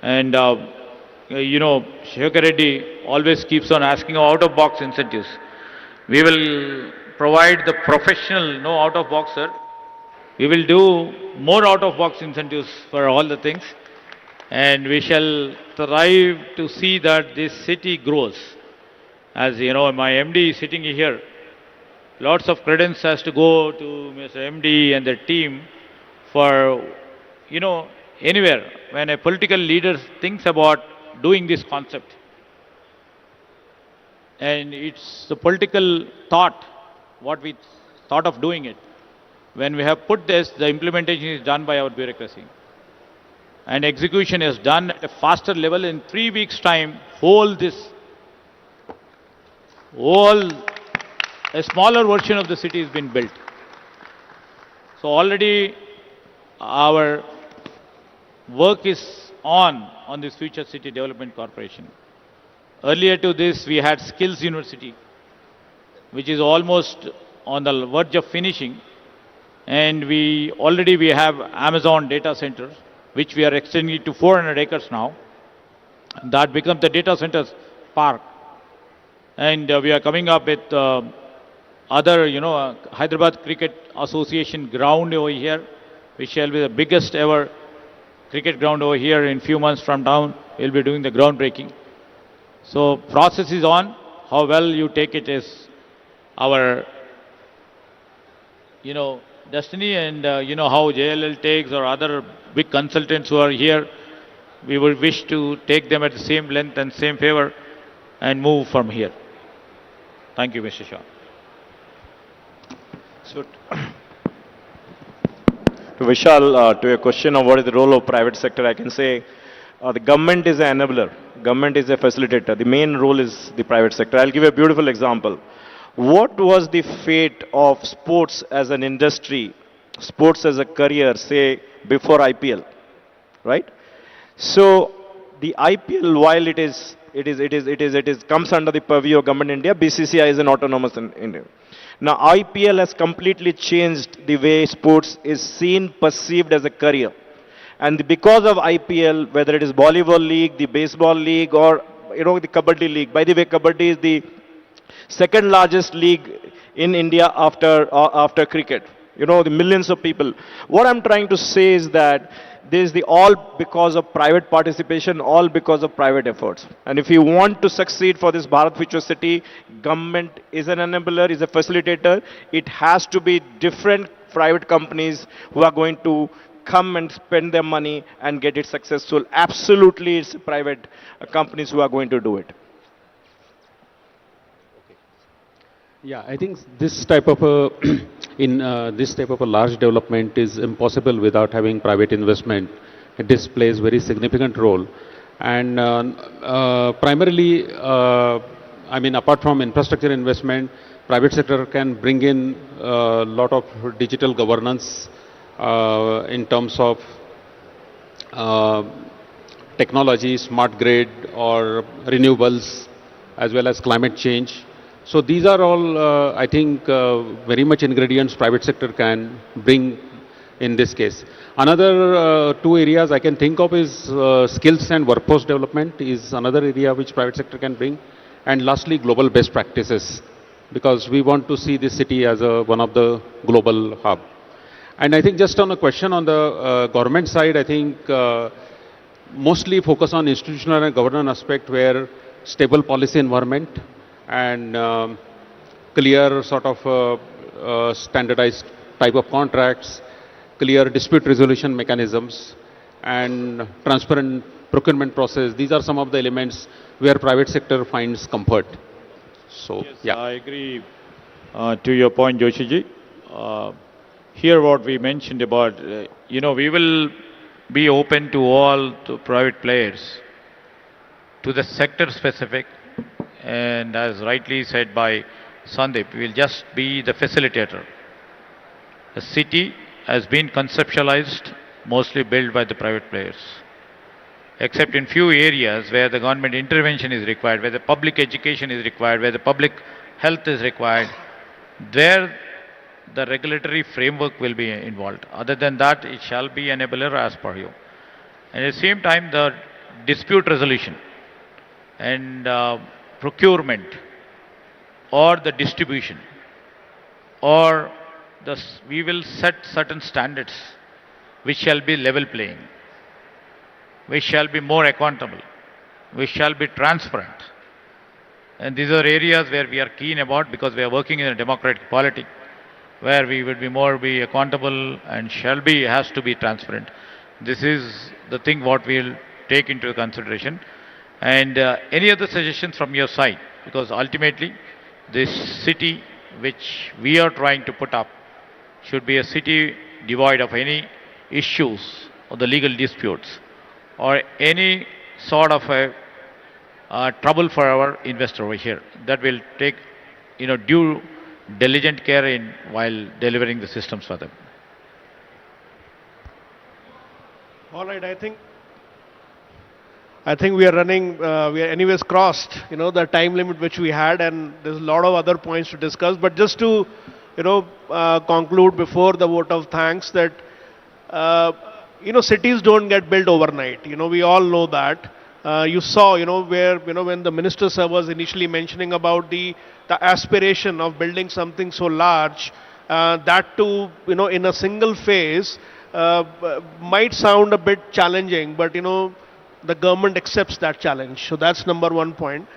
And Shekhar Reddy always keeps on asking out-of-box incentives. We will provide the professional, no out-of-box, sir. We will do more out-of-box incentives for all the things, and we shall strive to see that this city grows. As you know, my MD is sitting here. Lots of credence has to go to Mr. MD and the team for, anywhere when a political leader thinks about doing this concept. And it's the political thought, what we thought of doing it. when we have put this, the implementation is done by our bureaucracy. And execution is done at a faster level. In 3 weeks' time, whole a smaller version of the city has been built. So already our work is on this Future City Development Corporation. Earlier to this, we had Skills University, which is almost on the verge of finishing. And we have Amazon data centers, which we are extending it to 400 acres now. That becomes the data centers park. And we are coming up with other, Hyderabad Cricket Association ground over here, which shall be the biggest ever cricket ground over here. In few months from now, we'll be doing the groundbreaking. So process is on. How well you take it is our, destiny, and how JLL takes or other big consultants who are here. We would wish to take them at the same length and same favor and move from here. Thank you, Mr. Shah. So, to Vishal, to your question of what is the role of private sector, I can say the government is an enabler. Government is a facilitator. The main role is the private sector. I'll give you a beautiful example. What was the fate of sports as an industry, sports as a career, say, before IPL, right? So, the IPL, while it comes under the purview of Government India, BCCI is an autonomous in India. Now, IPL has completely changed the way sports is seen, perceived as a career. And because of IPL, whether it is volleyball league, the baseball league, or, the Kabaddi league. By the way, Kabaddi is the second largest league in India after cricket. The millions of people. What I'm trying to say is that this is all because of private participation, all because of private efforts. And if you want to succeed for this Bharat Future City, government is an enabler, is a facilitator. It has to be different private companies who are going to come and spend their money and get it successful. Absolutely, it's private companies who are going to do it. Yeah, I think this type of a this type of a large development is impossible without having private investment. This plays very significant role, and primarily, apart from infrastructure investment, private sector can bring in a lot of digital governance in terms of technology, smart grid, or renewables, as well as climate change. So these are all, I think, very much ingredients private sector can bring in this case. Another two areas I can think of is skills and workforce development is another area which private sector can bring. And lastly, global best practices, because we want to see this city as one of the global hub. And I think just on a question on the government side, I think mostly focus on institutional and governance aspect where stable policy environment and clear sort of standardized type of contracts, clear dispute resolution mechanisms, and transparent procurement process. These are some of the elements where private sector finds comfort. So, yes, yeah. I agree to your point, Joshiji. Here what we mentioned about, we will be open to all the private players, to the sector specific. And as rightly said by Sandeep, we will just be the facilitator. The city has been conceptualized, mostly built by the private players. Except in few areas where the government intervention is required, where the public education is required, where the public health is required, there the regulatory framework will be involved. Other than that, it shall be enabler as per you. And at the same time, the dispute resolution and procurement or the distribution or we will set certain standards which shall be level playing, which shall be more accountable, which shall be transparent. And these are areas where we are keen about, because we are working in a democratic polity where we will be accountable and has to be transparent. This is the thing what we will take into consideration. And any other suggestions from your side? Because ultimately, this city which we are trying to put up should be a city devoid of any issues or the legal disputes or any sort of a trouble for our investor over here. That will take, due diligent care in while delivering the systems for them. All right, I think we are running, we are anyways crossed, the time limit which we had, and there's a lot of other points to discuss. But just to, conclude before the vote of thanks that, cities don't get built overnight. We all know that. You saw, where, when the minister sir was initially mentioning about the aspiration of building something so large, that too, in a single phase, might sound a bit challenging, but, the government accepts that challenge. So that's number one point.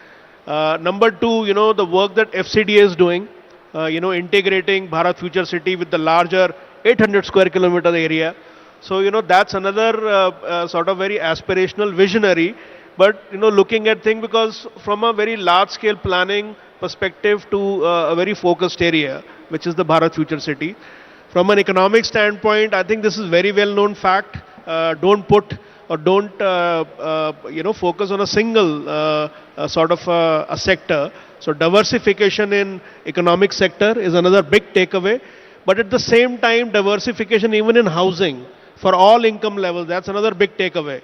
Number two, the work that FCDA is doing, integrating Bharat Future City with the larger 800 square kilometer area. So, that's another sort of very aspirational, visionary, but, looking at things because from a very large scale planning perspective to a very focused area, which is the Bharat Future City. From an economic standpoint, I think this is very well known fact. Don't put or don't, focus on a single sort of a sector. So diversification in economic sector is another big takeaway. But at the same time, diversification even in housing for all income levels, that's another big takeaway.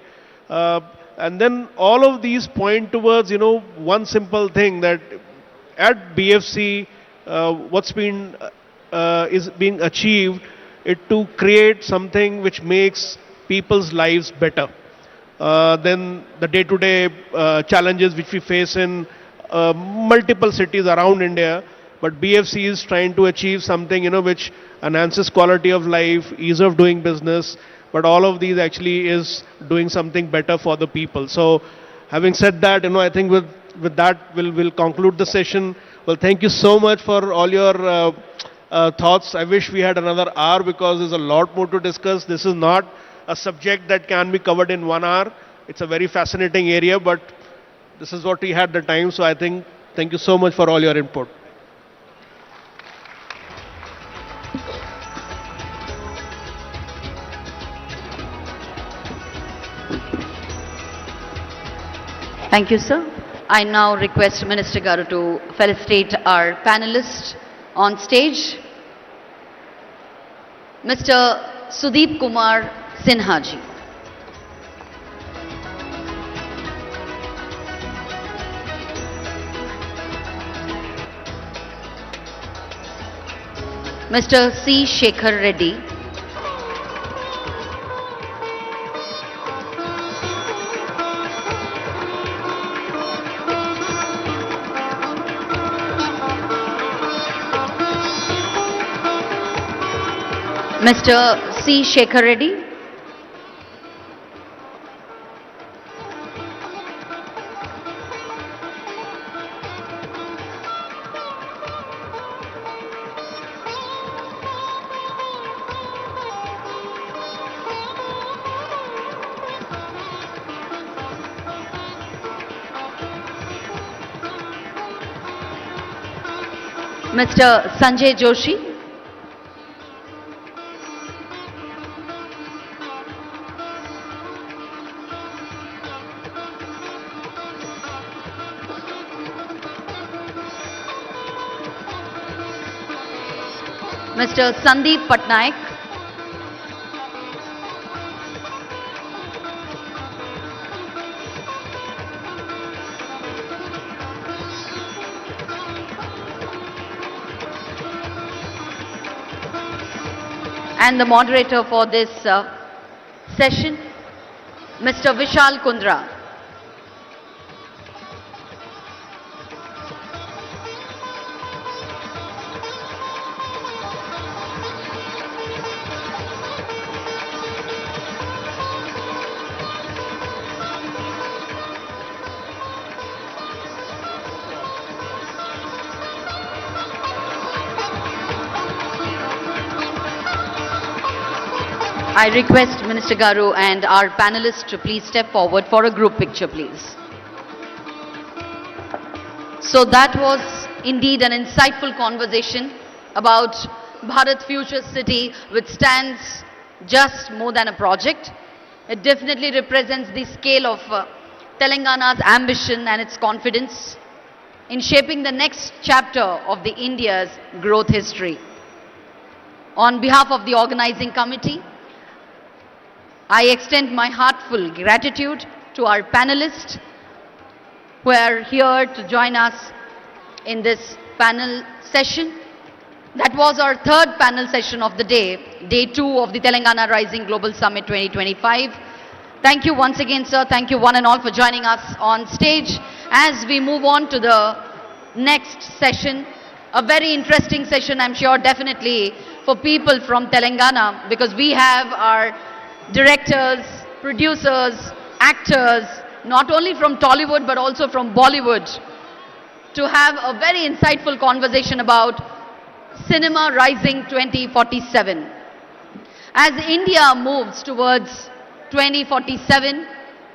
And then all of these point towards, one simple thing that at BFC, what's been is being achieved, it to create something which makes people's lives better than the day-to-day challenges which we face in multiple cities around India. But BFC is trying to achieve something, which enhances quality of life, ease of doing business, but all of these actually is doing something better for the people. So having said that, I think with that we'll conclude the session. Well, thank you so much for all your thoughts. I wish we had another hour because there's a lot more to discuss. This is not a subject that can be covered in 1 hour. It's a very fascinating area, but this is what we had the time. So I think, thank you so much for all your input. Thank you, sir. I now request Minister Garu to felicitate our panelists on stage. Mr. Sudeep Kumar Sinha ji. Mr. C. Shekhar Reddy. Mr. C. Shekhar Reddy. Mr. Sanjay Joshi. Mr. Sandeep Patnaik. And the moderator for this session, Mr. Vishal Kundra. I request Minister Garu and our panelists to please step forward for a group picture, please. So that was indeed an insightful conversation about Bharat Future City, which stands just more than a project. It definitely represents the scale of Telangana's ambition and its confidence in shaping the next chapter of the India's growth history. On behalf of the organizing committee, I extend my heartfelt gratitude to our panelists who are here to join us in this panel session. That was our third panel session of the day, day 2 of the Telangana Rising Global Summit 2025. Thank you once again, sir. Thank you one and all for joining us on stage. As we move on to the next session, a very interesting session, I'm sure, definitely for people from Telangana, because we have our directors, producers, actors, not only from Tollywood but also from Bollywood, to have a very insightful conversation about Cinema Rising 2047. As India moves towards 2047,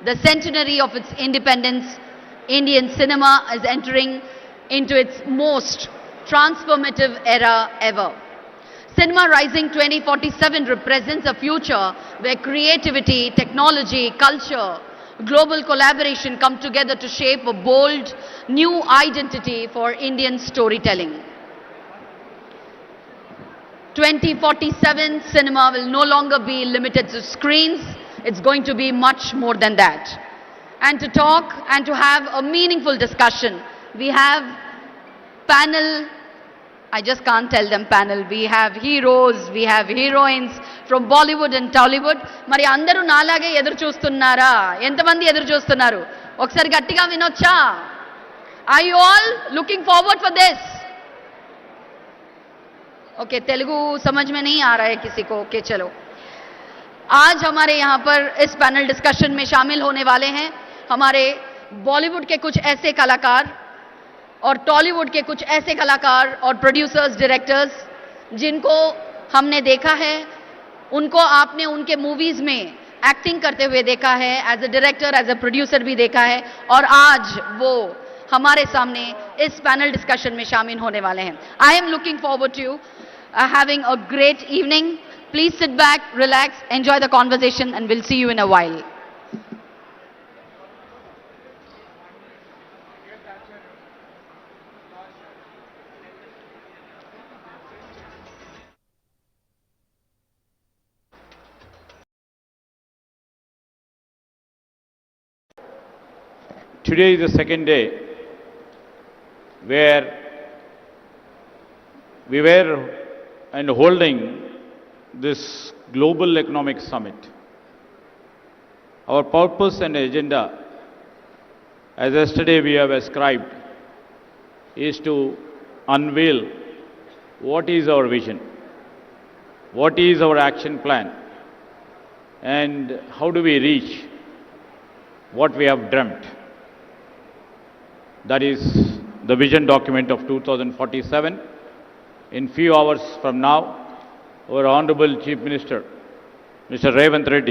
the centenary of its independence, Indian cinema is entering into its most transformative era ever. Cinema Rising 2047 represents a future where creativity, technology, culture, global collaboration come together to shape a bold new identity for Indian storytelling. 2047 cinema will no longer be limited to screens. It's going to be much more than that. And to talk and to have a meaningful discussion, we have panel, I just can't tell them panel, we have heroes, we have heroines from Bollywood and Tollywood. Mari andaru nalage edaru chustunnara? Entamandi edaru chustunnaru? Okkasari gattiga vinocha? Are you all looking forward for this? Okay Telugu समझ में नहीं आ रहा है किसी को? Okay चलो, आज हमारे यहाँ पर इस पैनल डिस्कशन में शामिल होने वाले हैं हमारे बॉलीवुड के कुछ ऐसे कलाकार और टॉलीवुड के कुछ ऐसे कलाकार और प्रोड्यूसर्स, डायरेक्टर्स जिनको हमने देखा है, उनको आपने उनके मूवीज में एक्टिंग करते हुए देखा है, as a director, as a producer भी देखा है, और आज वो हमारे सामने इस पैनल डिस्कशन में शामिल होने वाले हैं. I am looking forward to having a great evening. Please sit back, relax, enjoy the conversation, and we'll see you in a while. Today is the second day where we were and holding this global economic summit. Our purpose and agenda, as yesterday we have ascribed, is to unveil what is our vision, what is our action plan, and how do we reach what we have dreamt. That is the vision document of 2047. In few hours from now, our Honorable Chief Minister, Mr. Revanth Reddy,